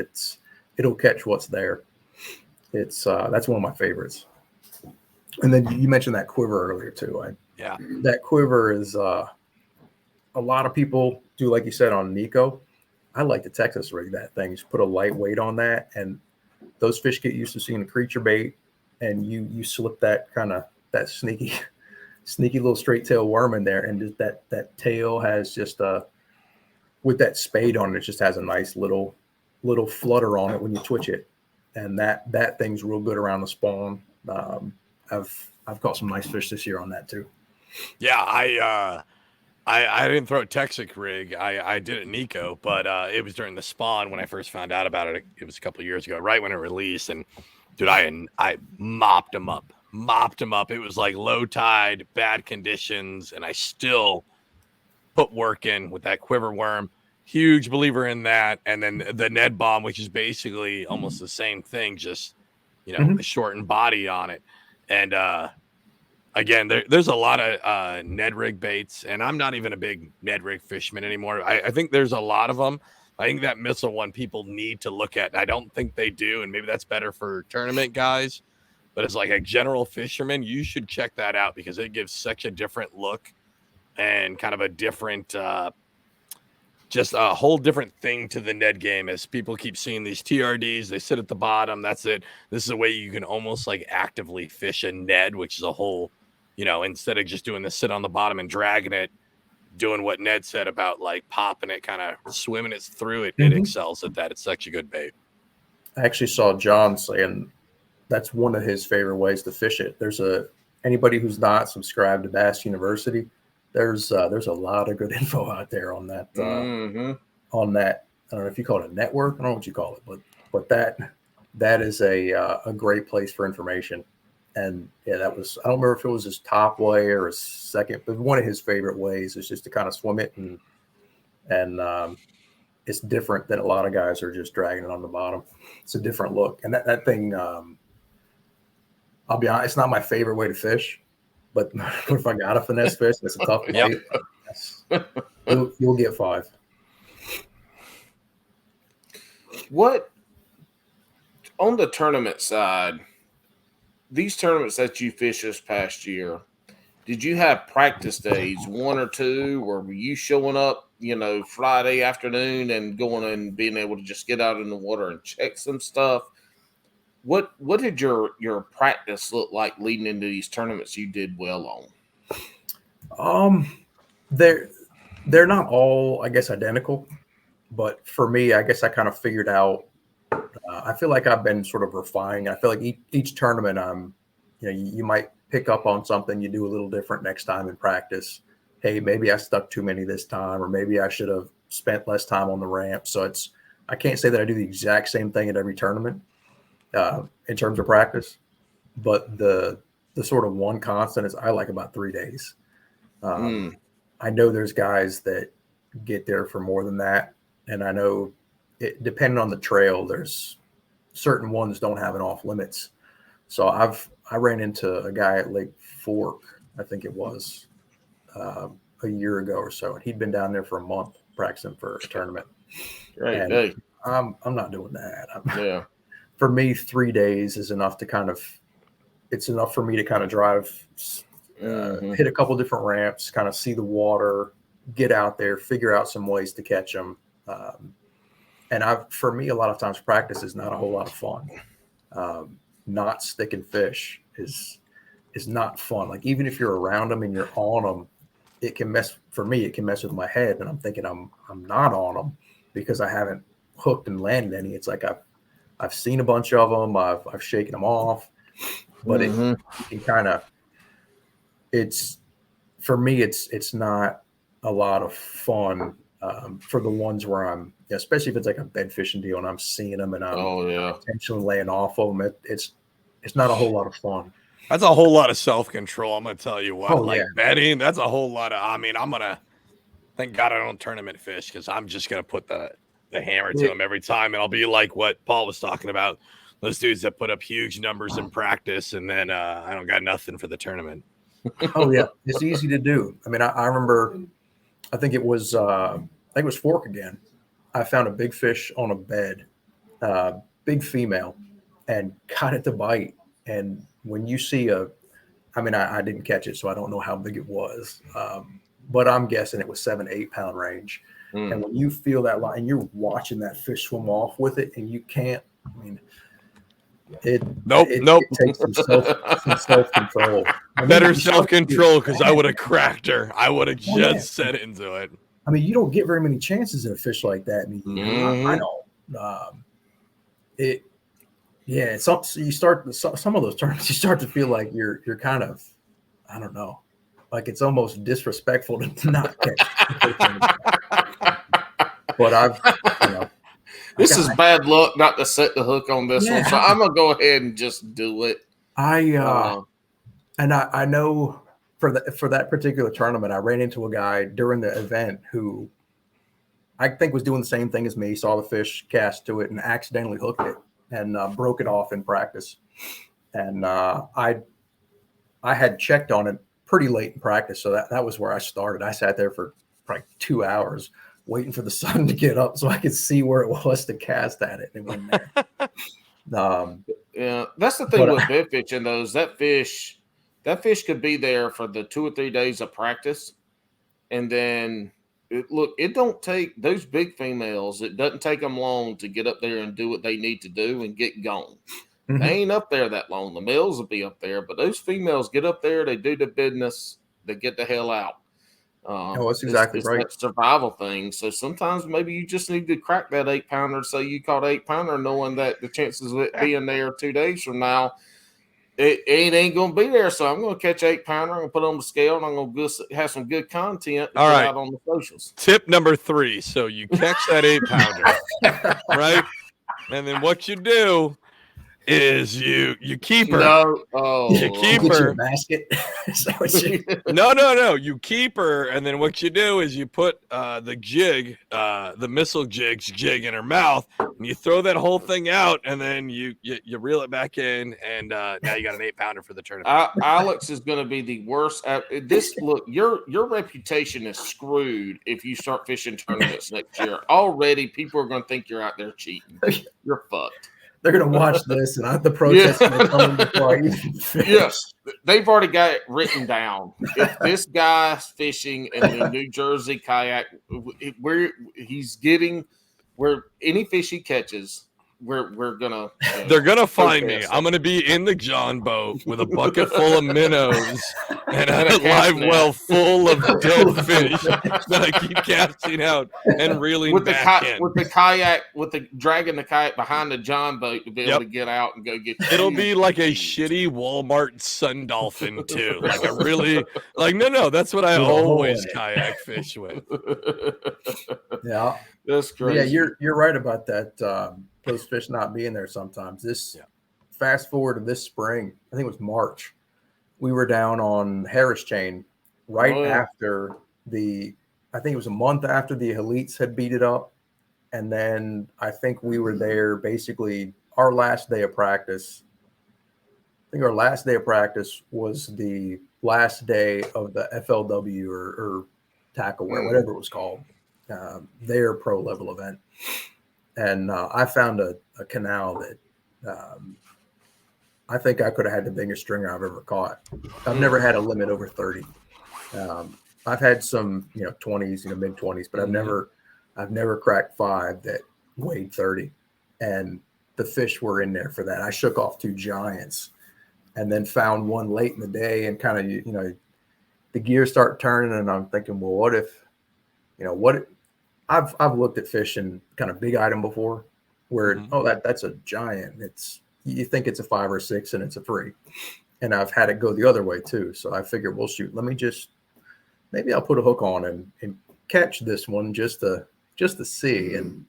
it'll catch what's there. It's that's one of my favorites. And then you mentioned that quiver earlier too. That quiver is a lot of people do, like you said, on Nico. I like to Texas rig that thing. Just put a light weight on that, and those fish get used to seeing a creature bait, and you slip that sneaky little straight tail worm in there, and just that tail has just with that spade on it just has a nice little flutter on it when you twitch it, and that thing's real good around the spawn. I've caught some nice fish this year on that too. Yeah, I didn't throw a Texas rig. I did it Nico, but it was during the spawn when I first found out about it. It was a couple of years ago, right when it released, and dude, I mopped them up. It was like low tide, bad conditions, and I still put work in with that quiver worm. Huge believer in that. And then the Ned bomb, which is basically almost the same thing, just a shortened body on it. And again, there's a lot of Ned rig baits, and I'm not even a big Ned rig fisherman anymore. I think there's a lot of them. I think that Missile one people need to look at. I don't think they do, and maybe that's better for tournament guys. But as like a general fisherman, you should check that out because it gives such a different look and kind of a different, just a whole different thing to the Ned game. As people keep seeing these TRDs, they sit at the bottom. That's it. This is a way you can almost like actively fish a Ned, which is a whole, instead of just doing the sit on the bottom and dragging it, doing what Ned said about like popping it, kind of swimming it through it. It excels at that. It's such a good bait. I actually saw John saying that's one of his favorite ways to fish it. There's anybody who's not subscribed to Bass University, there's a lot of good info out there on that. On that, I don't know if you call it a network. I don't know what you call it, but that is a great place for information. And yeah, I don't remember if it was his top way or his second, but one of his favorite ways is just to kind of swim it, and it's different than a lot of guys are just dragging it on the bottom. It's a different look, and that thing. I'll be honest, it's not my favorite way to fish, but if I got a finesse fish, it's a tough bait. You'll get 5. What on the tournament side, these tournaments that you fished this past year, did you have practice days, one or two, or were you showing up, Friday afternoon and going and being able to just get out in the water and check some stuff? What did your practice look like leading into these tournaments you did well on? They're not all, I guess, identical, but for me, I guess I kind of figured out. I feel like I've been sort of refining. I feel like each tournament, you might pick up on something you do a little different next time in practice. Hey, maybe I stuck too many this time, or maybe I should have spent less time on the ramp. So I can't say that I do the exact same thing at every tournament in terms of practice, but the sort of one constant is I like about 3 days. I know there's guys that get there for more than that, and I know depending on the trail, there's certain ones don't have an off limits. So I ran into a guy at Lake Fork, I think it was a year ago or so, and he'd been down there for a month practicing for a tournament. Right. And Hey. I'm not doing that. Yeah. For me, 3 days is enough to it's enough for me to kind of drive, hit a couple different ramps, kind of see the water, get out there, figure out some ways to catch them. And for me, a lot of times practice is not a whole lot of fun. Not sticking fish is not fun. Like even if you're around them and you're on them, it can mess with my head, and I'm thinking I'm not on them because I haven't hooked and landed any. It's like I've seen a bunch of them, I've shaken them off, but it can kind of, for me it's not a lot of fun for the ones where I'm, especially if it's like a bed fishing deal and I'm seeing them and I'm intentionally laying off of them. It's not a whole lot of fun. That's a whole lot of self-control. I'm going to tell you what, betting, that's a whole lot of, thank God I don't tournament fish, because I'm just going to put the hammer to them every time. And I'll be like what Paul was talking about, those dudes that put up huge numbers in practice, and then I don't got nothing for the tournament. Oh yeah. It's easy to do. I mean, I remember, I think it was Fork again. I found a big fish on a bed, big female, and got it to bite. And when you see I didn't catch it, so I don't know how big it was. But I'm guessing it was 7-8 pound range. And when you feel that line and you're watching that fish swim off with it, and you can't, it takes some self-control. Better self-control, because I would have cracked her. I would have just set into it. I mean, you don't get very many chances in a fish like that. I don't. You start some of those tournaments, you start to feel like you're kind of, I don't know, like it's almost disrespectful to not catch. But this is bad luck not to set the hook on this one, so I'm gonna go ahead and just do it. I know for that particular tournament, I ran into a guy during the event who I think was doing the same thing as me, saw the fish, cast to it, and accidentally hooked it and broke it off in practice. And I had checked on it pretty late in practice, so that was where I started. I sat there for probably 2 hours waiting for the sun to get up so I could see where it was to cast at it, and it went there. Yeah, that's the thing with bed fishing, though, is that fish could be there for the 2 or 3 days of practice, and then it don't take those big females. It doesn't take them long to get up there and do what they need to do and get gone. They ain't up there that long. The males will be up there, but those females get up there, they do the business, they get the hell out. That's exactly right. That survival thing. So sometimes maybe you just need to crack that 8 pounder. So you caught 8 pounder, knowing that the chances of it being there 2 days from now, it ain't going to be there. So I'm going to catch 8 pounder. I'm going to put it on the scale, and I'm going to have some good content to put out on the socials. Tip number 3. So you catch that 8 pounder, right? And then what you do is you keep her. No, oh, You keep Get you her. a basket. Is that what you- No. You keep her, and then what you do is you put the jig, the missile jig in her mouth, and you throw that whole thing out, and then you reel it back in, and now you got an 8-pounder for the tournament. Alex is going to be the worst at this. Look, your reputation is screwed if you start fishing tournaments next year. Already, people are going to think you're out there cheating. You're fucked. They're gonna watch this, and I have the protest Yeah. gonna come before I even fish. Yes, they've already got it written down. If this guy's fishing in the New Jersey kayak, where he's getting, where any fish he catches, we're gonna. They're gonna find me. protest I'm gonna be in the John boat with a bucket full of minnows and And a a live cast net. well full of dead fish that I keep casting out and reeling with the back in. with the kayak, dragging the kayak behind the John boat to be able to get out and go get. It'll be like a huge shitty Walmart Sun Dolphin too. Like a really no. That's what I always kayak fish with. Yeah, That's crazy. yeah, you're right about that. Those fish not being there sometimes. Fast forward to this spring, I think it was March. We were down on Harris Chain right after I think it was a month after the Elites had beat it up. And then I think we were there basically our last day of practice. I think our last day of practice was the last day of the FLW or Tackle, whatever it was called, their pro level event. And I found a canal that I think I could have had the biggest stringer I've ever caught. I've never had a limit over 30. I've had some, 20s, mid 20s, but I've never cracked 5 that weighed 30. And the fish were in there for that. I shook off 2 giants and then found one late in the day, and kind of, the gears start turning, and I'm thinking, well, what if I've looked at fishing kind of big item before where, that's a giant. You think it's a 5 or 6 and it's a 3. And I've had it go the other way too. So I figured, well, shoot, maybe I'll put a hook on and catch this one just to see. And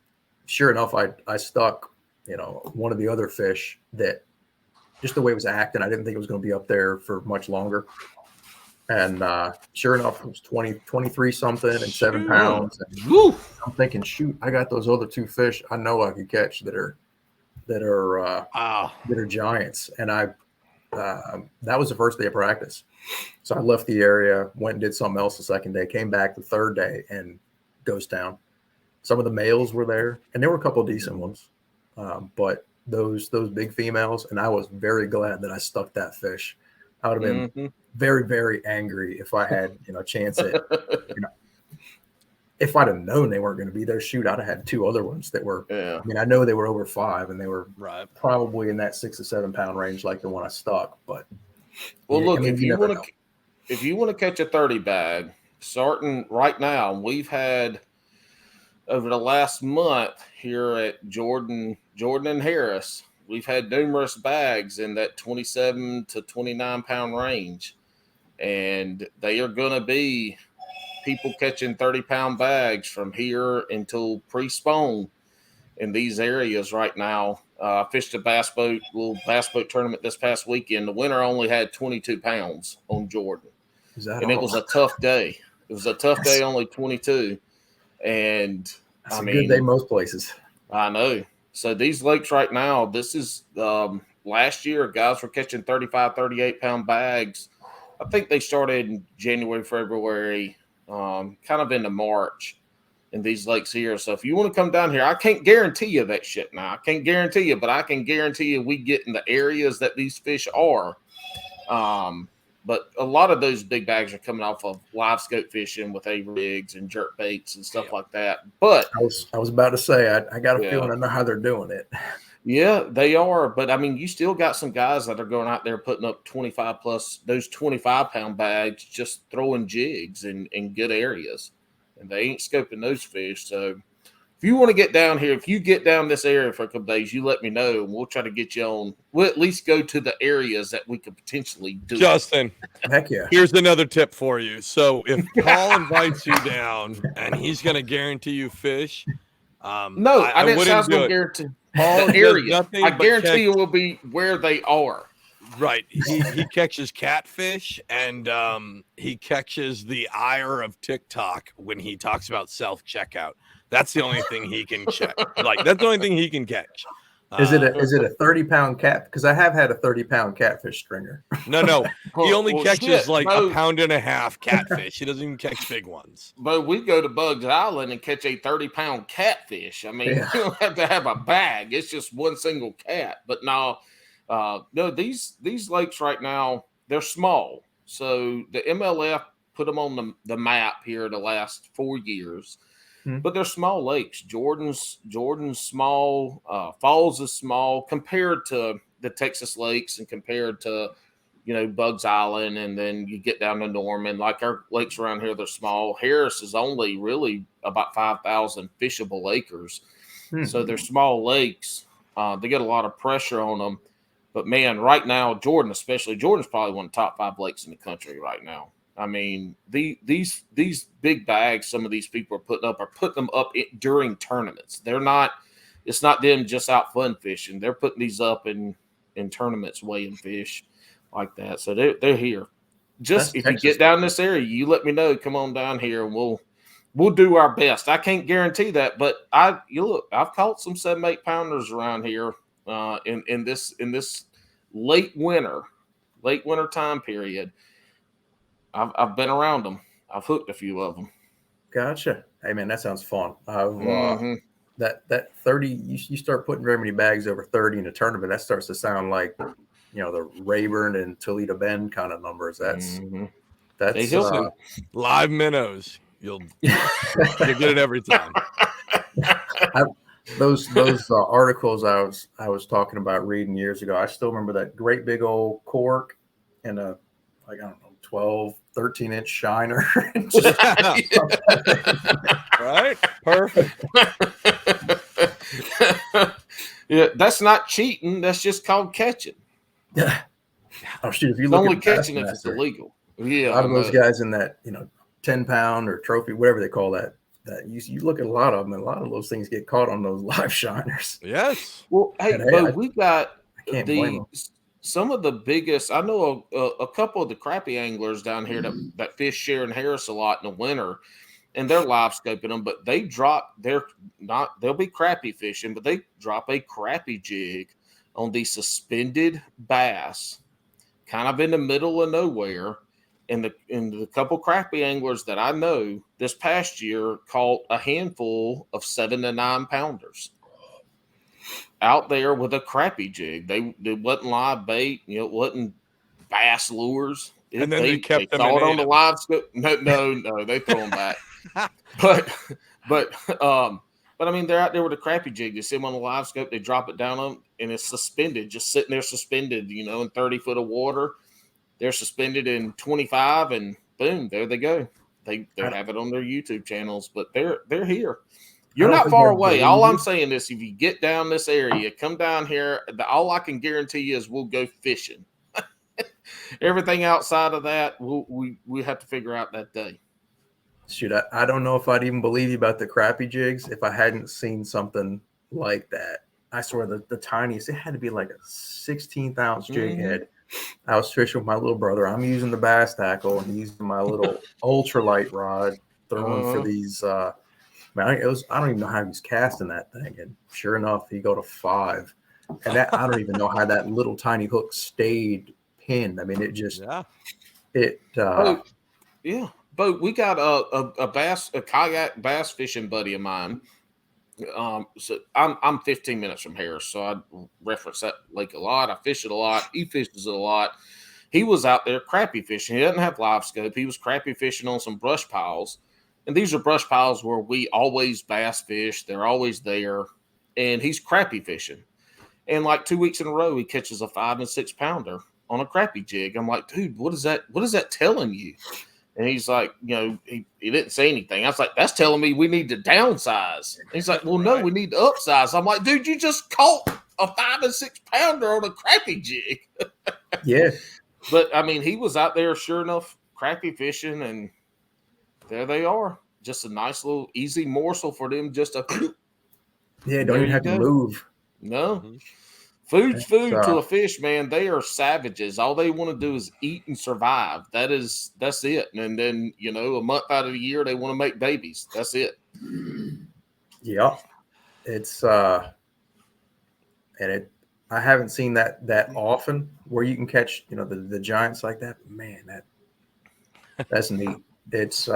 sure enough, I stuck, one of the other fish that just the way it was acting, I didn't think it was going to be up there for much longer. And sure enough, it was 23 something and 7 pounds. And I'm thinking, shoot, I got those other 2 fish I know I could catch that are giants. And that was the first day of practice. So I left the area, went and did something else the second day, came back the third day, and ghost town. Some of the males were there, and there were a couple of decent ones, but those big females. And I was very glad that I stuck that fish. I would have been very, very angry if I had, a chance at, if I'd have known they weren't going to be there. Shoot, I'd have had 2 other ones that were. I mean, I know they were over 5, and they were probably in that 6 or 7 pound range, like the one I stuck. But look, if you want to catch a 30 bag, starting right now, we've had over the last month here at Jordan and Harris, we've had numerous bags in that 27 to 29 pound range, and they are going to be people catching 30-pound bags from here until pre-spawn in these areas right now. I fished a little bass boat tournament this past weekend. The winner only had 22 pounds on Jordan, and it was a tough day. It was a tough day, only 22. And that's a good day most places. I know. So these lakes right now, this is last year, guys were catching 35, 38-pound bags. I think they started in January, February, kind of into March in these lakes here. So if you want to come down here, I can't guarantee you that shit now. I can't guarantee you, but I can guarantee you we get in the areas that these fish are. But a lot of those big bags are coming off of live scope fishing with A-rigs and jerk baits and stuff like that. But I was about to say, I got a feeling I know how they're doing it. Yeah, they are. But I mean, you still got some guys that are going out there putting up 25 plus those 25-pound bags, just throwing jigs in good areas, and they ain't scoping those fish. So if you want to get down here, if you get down this area for a couple days, you let me know, and we'll try to get you on. We'll at least go to the areas that we could potentially do. Justin, heck yeah. Here's another tip for you. So if Paul invites you down and he's going to guarantee you fish, No, I didn't say I wouldn't was do going to it. guarantee Paul the does area. nothing I but guarantee it will be where they are. Right. He catches catfish, and he catches the ire of TikTok when he talks about self-checkout. That's the only thing he can check. Like, that's the only thing he can catch. Is it a 30-pound cat? Because I have had a 30-pound catfish stringer. No. He only catches shit, like Bo, 1.5 pounds catfish. He doesn't even catch big ones. But we go to Bugs Island and catch a 30-pound catfish. I mean, Yeah. you don't have to have a bag. It's just one single cat. But no, these lakes right now, they're small. So the MLF put them on the map here the last 4 years. But they're small lakes. Jordan's small. Falls is small compared to the Texas lakes and compared to, Bugs Island. And then you get down to Norman. Like our lakes around here, they're small. Harris is only really about 5,000 fishable acres. So they're small lakes. They get a lot of pressure on them. But man, right now, Jordan's probably one of the top 5 lakes in the country right now. I mean, these big bags some of these people are putting them up during tournaments. It's not them just out fun fishing. They're putting these up in tournaments, weighing fish like that. So they're here. Just if Texas, you get down this area, you let me know. Come on down here, and we'll do our best. I can't guarantee that, but I've caught some 7-8 pounders around here in this late winter time period. I've been around them. I've hooked a few of them. Gotcha. Hey man, that sounds fun. That 30, you start putting very many bags over 30 in a tournament, that starts to sound like, the Rayburn and Toledo Bend kind of numbers. That's live minnows. You'll get it every time. Those articles I was talking about reading years ago, I still remember that great big old cork and a, like, I don't know, 12, 13-inch shiner. Right? Perfect. Yeah, that's not cheating. That's just called catching. Yeah. Oh, shoot. If you it's look only at catching if it's illegal. Yeah. A lot of those guys in that, 10-pound or trophy, whatever they call that you look at a lot of them, and a lot of those things get caught on those live shiners. Yes. Well, we got some of the biggest. I know a couple of the crappie anglers down here that fish Sharon Harris a lot in the winter, and they're live scoping them. But they drop they'll be crappie fishing, but they drop a crappie jig on the suspended bass, kind of in the middle of nowhere. And the couple crappie anglers that I know this past year caught a handful of 7 to 9 pounders out there with a crappie jig. They wasn't live bait, it wasn't bass lures. And then they kept them saw it on the live scope. No, they throw them back. But I mean, they're out there with a crappie jig. They see them on the live scope. They drop it down on them, and it's suspended, just sitting there suspended, in 30 foot of water. They're suspended in 25, and boom, there they go. They have it on their YouTube channels, but they're here. You're not far away. All I'm saying is, if you get down this area, come down here. All I can guarantee you is we'll go fishing. Everything outside of that, we have to figure out that day. Shoot, I don't know if I'd even believe you about the crappie jigs if I hadn't seen something like that. I swear the tiniest, it had to be like a 16th ounce jig head. I was fishing with my little brother. I'm using the bass tackle and he's using my little ultralight rod, throwing for these. I don't even know how he's casting that thing. And sure enough, he got a 5. And I don't even know how that little tiny hook stayed pinned. I mean, it just yeah. But we got a kayak bass fishing buddy of mine. So I'm 15 minutes from Harris, so I reference that lake a lot. I fish it a lot. He fishes it a lot. He was out there crappie fishing. He doesn't have live scope. He was crappie fishing on some brush piles, and these are brush piles where we always bass fish. They're always there, and he's crappie fishing. And like 2 weeks in a row, he catches a 5 and 6 pounder on a crappie jig. I'm like, dude, what is that? What is that telling you? And he's like, he didn't say anything. I was like, that's telling me we need to downsize. And he's like, well, no, we need to upsize. I'm like, dude, you just caught a 5 and 6 pounder on a crappie jig. Yeah. But I mean, he was out there, sure enough, crappie fishing, and there they are. Just a nice little easy morsel for them just to Yeah, don't There even you have to go. move. No. Mhm. Food's food It's, to a fish, man. They are savages. All they want to do is eat and survive. That's it. And then, a month out of the year they want to make babies. That's it. Yeah. It's and I haven't seen that often where you can catch, the giants like that. Man, that's neat. It's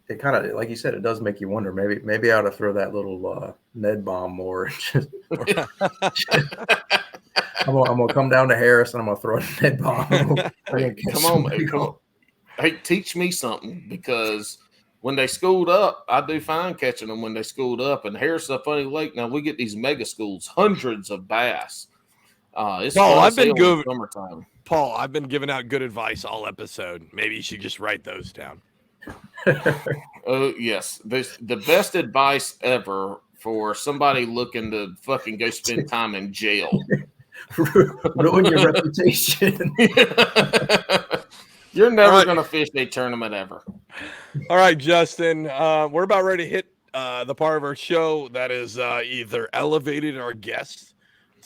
it kind of, like you said, it does make you wonder. Maybe I ought to throw that little Ned bomb more. I'm gonna come down to Harris and I'm gonna throw a Ned bomb. Hey, come on, hey, teach me something, because when they schooled up, I do fine catching them when they schooled up. And here's the funny lake. Now we get these mega schools, hundreds of bass. It's Paul, fun I've as been hell in good. the summertime. Paul, I've been giving out good advice all episode. Maybe you should just write those down. Oh yes, the best advice ever for somebody looking to fucking go spend time in jail. Ruin your reputation. You're never right. gonna fish a tournament ever. All right, Justin, we're about ready to hit the part of our show that is either elevated our guests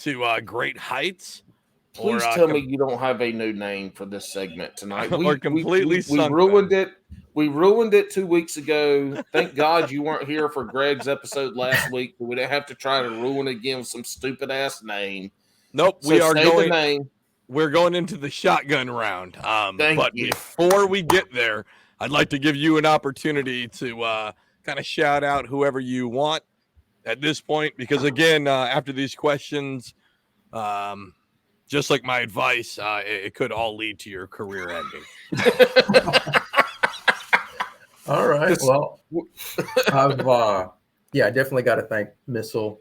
to great heights, Please or tell me you don't have a new name for this segment tonight. or completely We sunk ruined them. it. We ruined it 2 weeks ago. Thank God you weren't here for Greg's episode last week. We didn't have to try to ruin it again with some stupid ass name. Nope, So say the name. We're going into the shotgun round. Thank But you. before we get there, I'd like to give you an opportunity to kind of shout out whoever you want at this point, because again, after these questions, just like my advice, it could all lead to your career ending. All right. Well, I've I definitely got to thank Missile.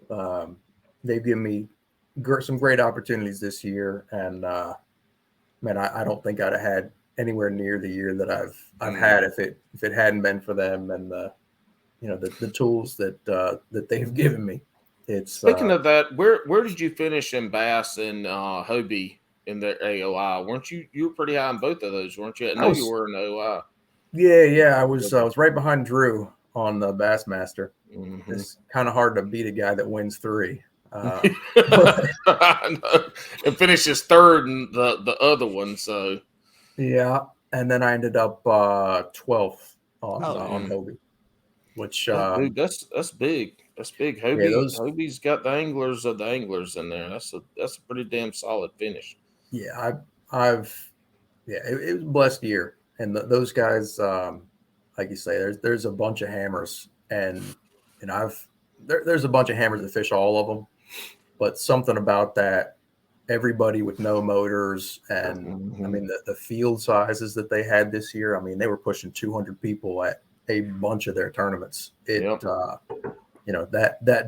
They've given me some great opportunities this year, and man, I don't think I'd have had anywhere near the year that I've had if it hadn't been for them and the tools that they've given me. It's Speaking of that, where did you finish in Bass and Hobie in the AOY? Weren't you were pretty high in both of those, weren't you? I know you were in AOY. Yeah. I was right behind Drew on the Bassmaster. Mm-hmm. It's kind of hard to beat a guy that wins 3. And finishes third in the other one. So yeah, and then I ended up 12th on Mm. Hobie, which dude, that's big. That's big. Hobie's got the anglers of the anglers in there. That's a pretty damn solid finish. Yeah, it was a blessed year, and those guys, like you say, there's a bunch of hammers, and there's a bunch of hammers that fish all of them, but something about that, everybody with no motors, and I mean the field sizes that they had this year. I mean, they were pushing 200 people at a bunch of their tournaments. That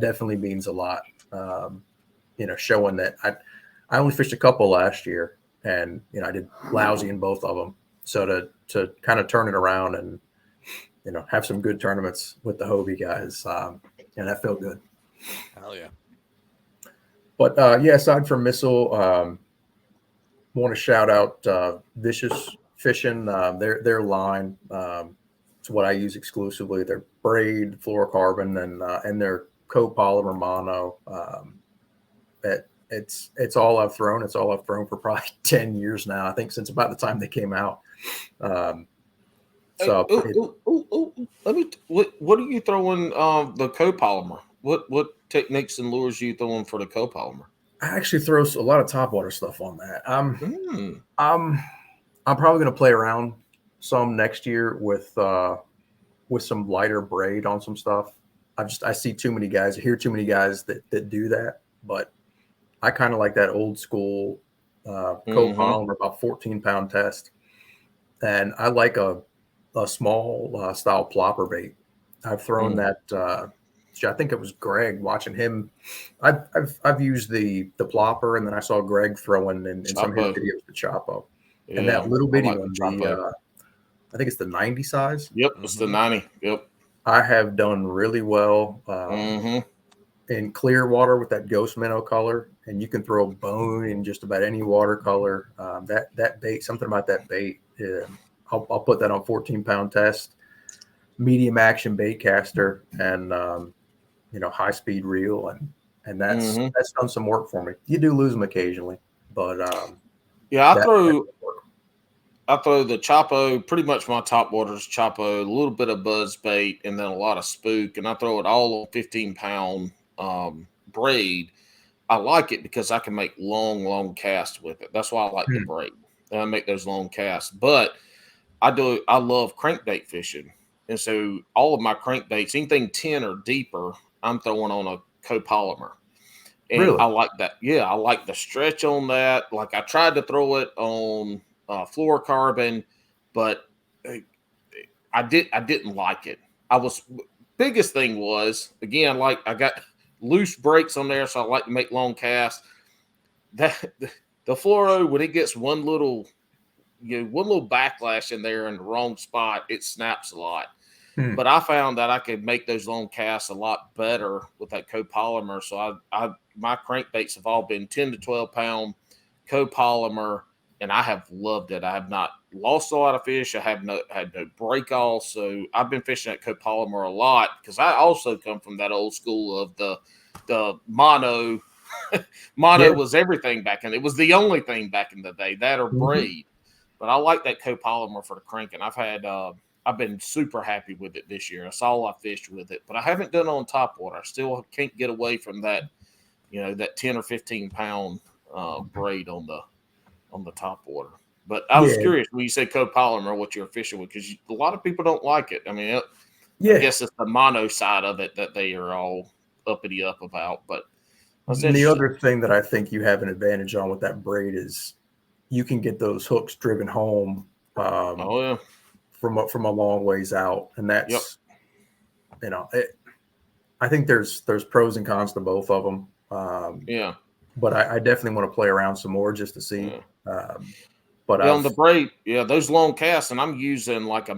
definitely means a lot. Showing that I only fished a couple last year, and I did lousy in both of them. So to kind of turn it around and have some good tournaments with the Hobie guys, that felt good. Hell yeah. But aside from Missile, want to shout out Vicious Fishing. Their line, it's what I use exclusively. Their braid, fluorocarbon, and their copolymer mono. It's all I've thrown. It's all I've thrown for probably 10 years now. I think since about the time they came out. What are you throwing? The copolymer. What techniques and lures are you throwing for the copolymer? I actually throw a lot of topwater stuff on that. I'm probably going to play around some next year with some lighter braid on some stuff. I see too many guys, hear too many guys that do that, but I kind of like that old school copolymer, about 14-pound test, and I like a small style plopper bait. I've thrown that. I think it was Greg, watching him. I've used the plopper, and then I saw Greg throwing in some of his videos the Chapo. Yeah, and that little bitty one, I think it's the 90 size. Yep, it's the 90. Yep. I have done really well in clear water with that ghost minnow color, and you can throw a bone in just about any watercolor. That bait, something about that bait. I'll put that on 14-pound test, medium action bait caster, and high speed reel, and that's done some work for me. You do lose them occasionally, but yeah, I throw the Chapo. Pretty much my top water is Chapo, a little bit of buzz bait, and then a lot of spook, and I throw it all on 15-pound braid. I like it because I can make long casts with it. That's why I like the braid. And I make those long casts. But I love crankbait fishing. And so all of my crankbaits, anything 10 or deeper, I'm throwing on a copolymer. And really? I like that. Yeah, I like the stretch on that. Like I tried to throw it on fluorocarbon, but I didn't like it. Biggest thing was, again, like I got loose brakes on there, so I like to make long casts. That the fluoro, when it gets one little backlash in there in the wrong spot, it snaps a lot. But I found that I could make those long casts a lot better with that copolymer. So my crankbaits have all been 10 to 12 pound copolymer, and I have loved it. I have not lost a lot of fish. I have had no break off. So I've been fishing that copolymer a lot because I also come from that old school of the mono. Mono was everything back in. It was the only thing back in the day, that or braid. But I like that copolymer for the cranking. I've been super happy with it this year. That's all I fished with it, but I haven't done it on top water. I still can't get away from that, that 10 or 15 pound braid on the top water. But I was curious when you said copolymer, what you're fishing with, because a lot of people don't like it. I mean, I guess it's the mono side of it that they are all uppity up about. But the other thing that I think you have an advantage on with that braid is you can get those hooks driven home. From a long ways out, and that's I think there's pros and cons to both of them. But I definitely want to play around some more just to see. But on the braid, those long casts, and I'm using like a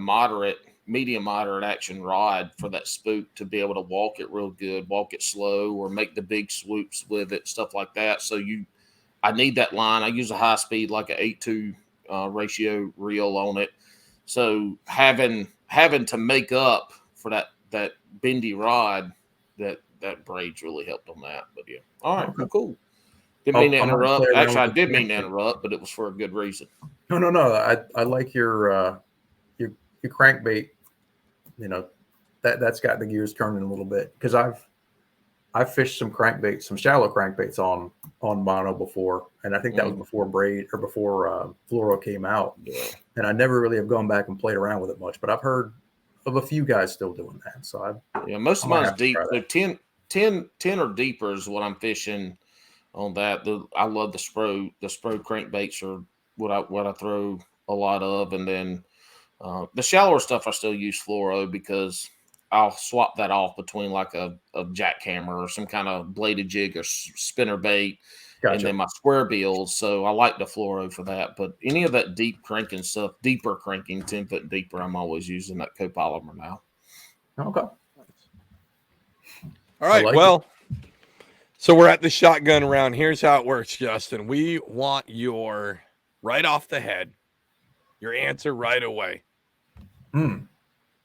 medium moderate action rod for that spook to be able to walk it real good, walk it slow, or make the big swoops with it, stuff like that. So I need that line. I use a high speed, like a 8-2 ratio reel on it. So having to make up for that bendy rod, that braid's really helped on that. But yeah, all right, cool. Didn't mean to interrupt. Actually, I did mean to interrupt, but it was for a good reason. No. I like your crankbait. That's got the gears turning a little bit, because I've fished some shallow crankbaits on mono before, and I think that was before braid or before fluoro came out. And I never really have gone back and played around with it much, but I've heard of a few guys still doing that. So most of mine's deep. So 10 or deeper is what I'm fishing on that. I love the Spro crankbaits are what I throw a lot of, and then the shallower stuff I still use fluoro because I'll swap that off between like a jackhammer or some kind of bladed jig or spinner bait. Gotcha. And then my square bills. So I like the fluoro for that. But any of that deep cranking stuff, deeper cranking, 10 foot deeper, I'm always using that copolymer now. Okay. All right. So we're at the shotgun round. Here's how it works, Justin. We want your right off the head, your answer right away. We're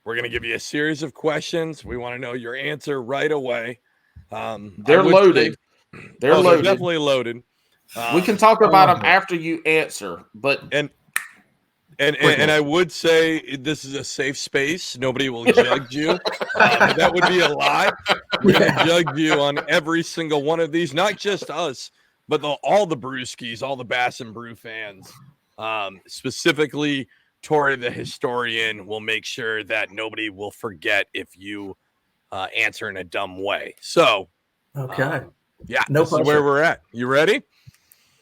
going to give you a series of questions. We want to know your answer right away. They're loaded. They're definitely loaded. We can talk about them after you answer, but and I would say this is a safe space. Nobody will judge you. That would be a lie. We're going to judge you on every single one of these, not just us, but all the brewskis, all the Bass and Brew fans, specifically. Tori, the historian, will make sure that nobody will forget if you answer in a dumb way. So, this is where we're at. You ready?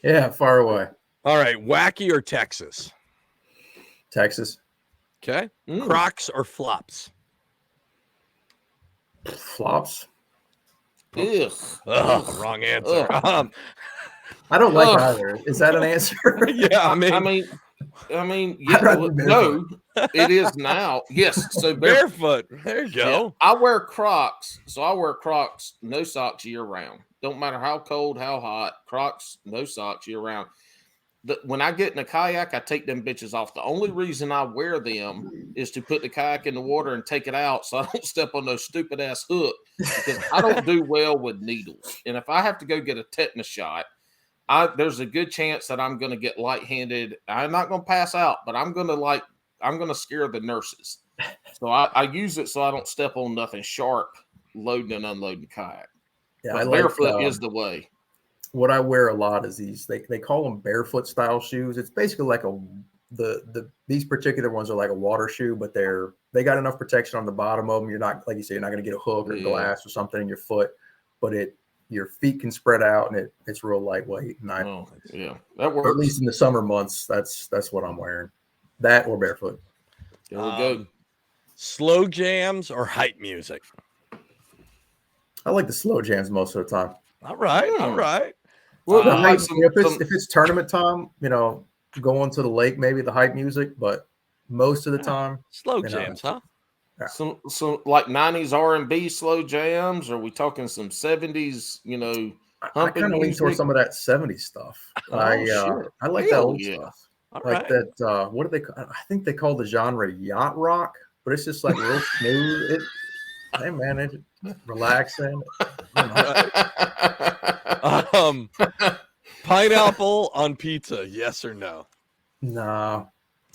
Yeah, far away. All right, wacky or Texas? Texas. Okay. Crocs or flops? Flops. Wrong answer. I don't like either. Is that an answer? Yeah, I mean, no, it is now. Yes, so barefoot. There you go. Yeah, I wear Crocs, no socks year round. Don't matter how cold, how hot. Crocs, no socks year round. when I get in a kayak, I take them bitches off. The only reason I wear them is to put the kayak in the water and take it out so I don't step on those stupid ass hook, because I don't do well with needles. And if I have to go get a tetanus shot, there's a good chance that I'm going to get lightheaded. I'm not going to pass out, but I'm going to scare the nurses. So I use it so I don't step on nothing sharp loading and unloading the kayak. Yeah, but barefoot is the way. What I wear a lot is these, they call them barefoot style shoes. It's basically like these particular ones are like a water shoe, but they got enough protection on the bottom of them. You're not, like you say, you're not going to get a hook or glass or something in your foot, but your feet can spread out and it's real lightweight. And that works. At least in the summer months, that's what I'm wearing. That or barefoot. There we go. Slow jams or hype music? I like the slow jams most of the time. All right. Well, if it's tournament time, going to the lake, maybe the hype music, but most of the time, slow jams, huh? Yeah. Some like 90s R&B slow jams. Or are we talking some 70s? I kind of lean towards some of that 70s stuff. I like that old stuff. All like right. That. What do they? I think they call the genre yacht rock, but it's just like real smooth. Hey man, it's relaxing. Pineapple on pizza, yes or no? No.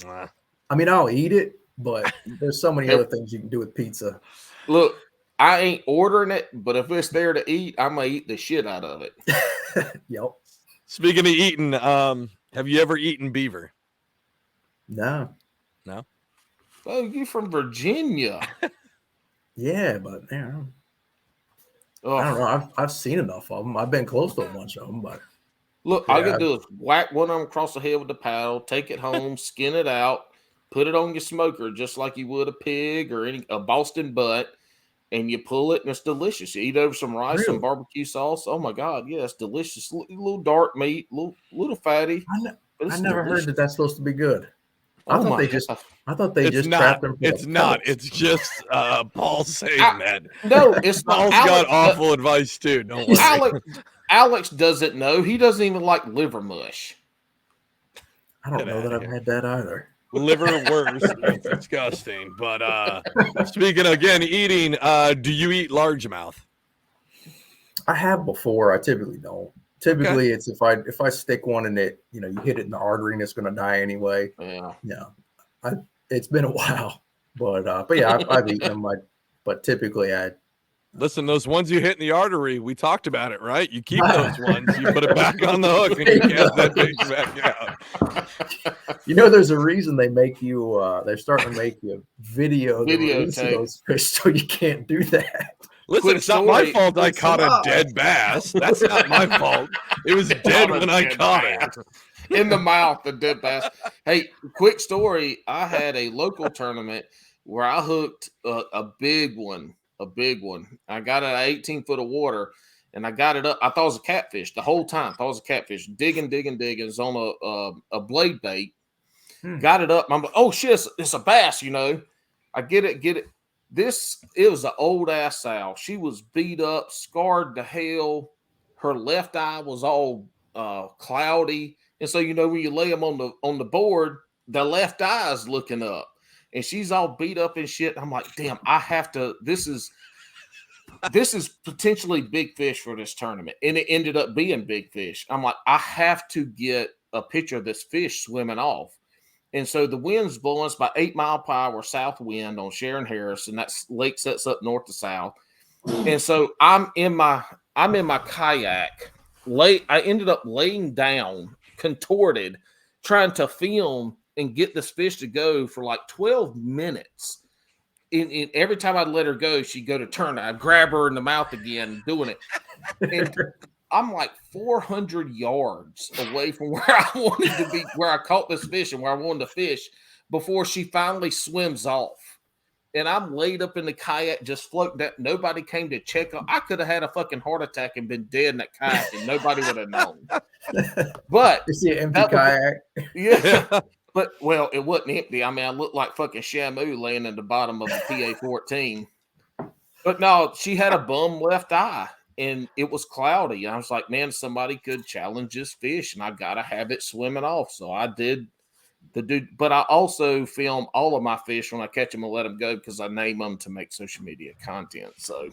I mean, I'll eat it, but there's so many other things you can do with pizza. Look, I ain't ordering it, but if it's there to eat, I'm gonna eat the shit out of it. Yep. Speaking of eating, have you ever eaten beaver? No. Oh, you from Virginia? Yeah, but I don't know. I've seen enough of them. I've been close to a bunch of them, but look, all you gotta do is whack one of them across the head with the paddle, take it home, skin it out, put it on your smoker just like you would a pig or a Boston butt, and you pull it and it's delicious. You eat over some rice, some barbecue sauce. Oh my God, yeah, it's delicious. Little dark meat, little fatty. I never heard that that's supposed to be good. I thought they just not. trapped them. It's not. It's just Paul saying that. No, it's not. Paul's got awful advice too. Don't worry. Alex doesn't know. He doesn't even like liver mush. I don't know that I've had that either. Liver worse. It's disgusting. But speaking again, eating, do you eat largemouth? I have before. I typically don't. Typically, it's if I stick one in it, you hit it in the artery and it's going to die anyway. Yeah. It's been a while, but yeah, I've eaten them. But typically, listen. Those ones you hit in the artery, we talked about it, right? You keep those ones, you put it back on the hook, and you cast that thing back out. There's a reason they make you. They're starting to make you video those fish, so you can't do that. Listen, it's not my fault I caught a dead bass. That's not my fault. It was dead when I caught it. In the mouth, the dead bass. Hey, quick story. I had a local tournament where I hooked a big one. I got it at 18 foot of water, and I got it up. I thought it was a catfish the whole time. I thought it was a catfish. Digging. It's on a blade bait. Got it up. I'm like, oh, shit, it's a bass, I get it. It was an old ass sow. She was beat up, scarred to hell. Her left eye was all cloudy, and so when you lay them on the board, the left eye is looking up, and she's all beat up and shit. I'm like, damn, I have to. This is potentially big fish for this tournament, and it ended up being big fish. I'm like, I have to get a picture of this fish swimming off. And so the wind's blowing. It's about 8 mile per hour south wind on Sharon Harris, and that lake sets up north to south. And so I'm in my kayak. I ended up laying down, contorted, trying to film and get this fish to go for like 12 minutes. And every time I'd let her go, she'd go to turn. I'd grab her in the mouth again, doing it. And I'm like 400 yards away from where I wanted to be, where I caught this fish and where I wanted to fish before she finally swims off. And I'm laid up in the kayak, just floating down. Nobody came to check on. I could have had a fucking heart attack and been dead in that kayak, and nobody would have known. But you see an empty kayak. Yeah. But, well, it wasn't empty. I mean, I looked like fucking Shamu laying in the bottom of the PA-14. But no, she had a bum left eye. and it was cloudy. I was like, man, somebody could challenge this fish, and I gotta have it swimming off. So I did the dude, but I also film all of my fish when I catch them and let them go because I name them to make social media content. So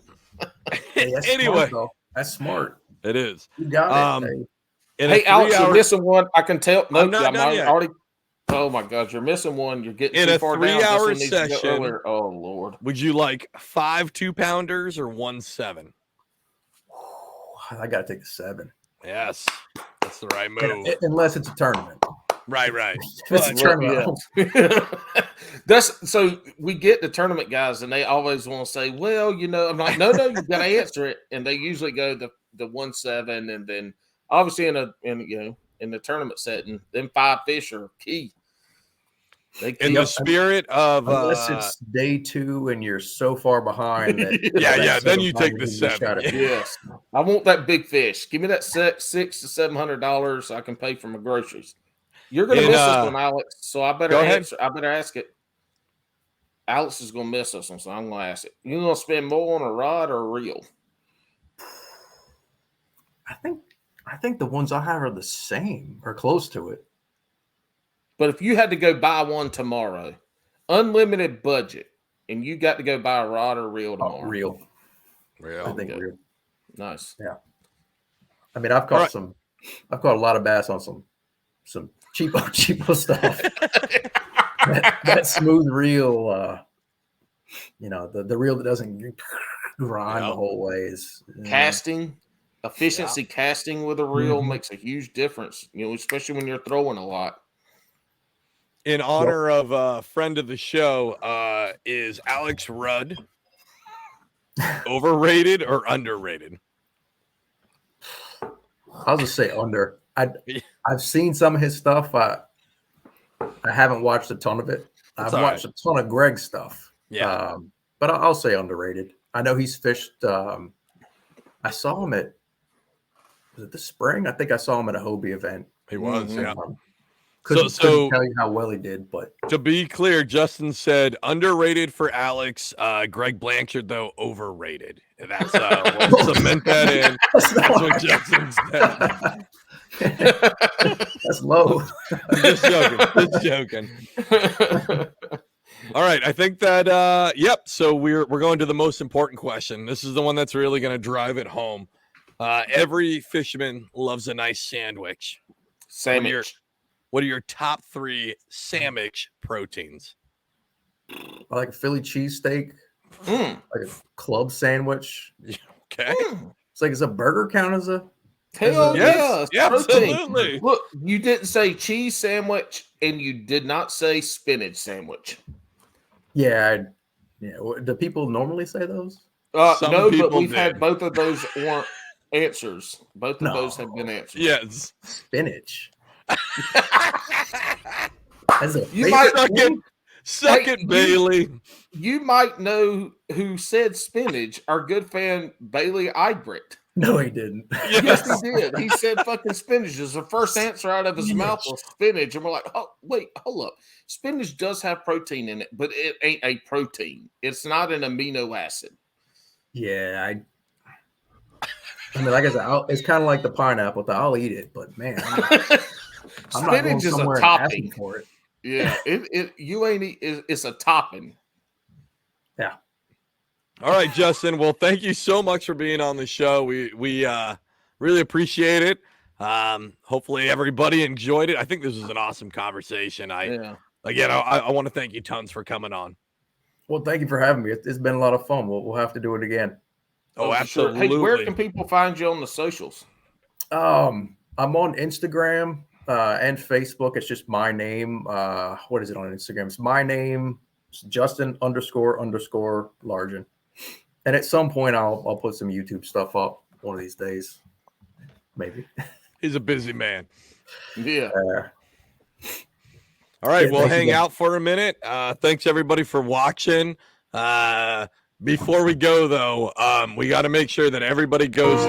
Hey, that's Anyway. smart, though. That's smart. It is. You got it. Hey. In a hey, Alex, you're 3 hour missing one. I can tell. No, I'm not done yet. already. Oh my God, you're missing one. You're getting In too a far down. 3 hour This one needs to go session, earlier. Oh Lord. would you like 5 2-pounders or 1 7? I got to take a 7. Yes, that's the right move. Unless it's a tournament. Right. If it's a tournament. Yeah. That's so we get the tournament guys, and they always want to say, "Well, you know," I'm like, "No, you got to answer it." And they usually go the 1-7, and then obviously in the tournament setting, them 5 fish are key. In the spirit of unless it's day 2 and you're so far behind that yeah, then you take the 7. Yes, I want that big fish. Give me that $600 to $700 so I can pay for my groceries. You're gonna miss this one, Alex. So I better answer. I better ask it. Alex is gonna miss this one, so I'm gonna ask it. You gonna spend more on a rod or a reel? I think the ones I have are the same or close to it. But if you had to go buy one tomorrow, unlimited budget, and you got to go buy a rod or reel tomorrow, Real. Real. I think real. Nice. Yeah. I mean, I've caught I've caught a lot of bass on some cheapo stuff. that smooth reel, the reel that doesn't grind the whole way is casting. Efficiency casting with a reel makes a huge difference, especially when you're throwing a lot. In honor of a friend of the show, is Alex Rudd overrated or underrated? I'll just say under. I've seen some of his stuff. I haven't watched a ton of it. I've watched a ton of Greg's stuff. Yeah. But I'll say underrated. I know he's fished. I saw him was it this spring? I think I saw him at a Hobie event. He was, yeah. Couldn't tell you how well he did, but to be clear, Justin said underrated for Alex. Greg Blanchard, though, overrated. That's we'll cement that in. That's what Justin said. That's low. I'm just joking. All right, I think that so we're going to the most important question. This is the one that's really going to drive it home. Every fisherman loves a nice sandwich. What are your top 3 sandwich proteins? I like a Philly cheesesteak, like a club sandwich. Okay. It's like, is a burger count as a? Hell yeah, absolutely. Look, you didn't say cheese sandwich, and you did not say spinach sandwich. Yeah. Do people normally say those? No, but we've had both of those answers. Both of those have been answered. Yes. Spinach. You might suck it, Bailey. You might know who said spinach. Our good fan Bailey Eibrecht. No, he didn't. Yes, he did. He said fucking spinach is the first answer out of his mouth was spinach. And we're like, oh, wait, hold up. Spinach does have protein in it, but it ain't a protein. It's not an amino acid. Yeah, I mean, like I said, it's kind of like the pineapple. I'll eat it, but man, spinach is a topping for it. Yeah, it's a topping. Yeah. All right, Justin. Well, thank you so much for being on the show. We really appreciate it. Hopefully everybody enjoyed it. I think this was an awesome conversation. I want to thank you tons for coming on. Well, thank you for having me. It's been a lot of fun. We'll have to do it again. Oh, absolutely. Sure. Hey, where can people find you on the socials? I'm on Instagram and Facebook. It's just my name. What is it on Instagram? It's my name, Justin __ Largen. And at some point, I'll put some YouTube stuff up one of these days. Maybe. He's a busy man. Yeah. All right, we'll hang out for a minute. Thanks, everybody, for watching. Before we go, though, we got to make sure that everybody goes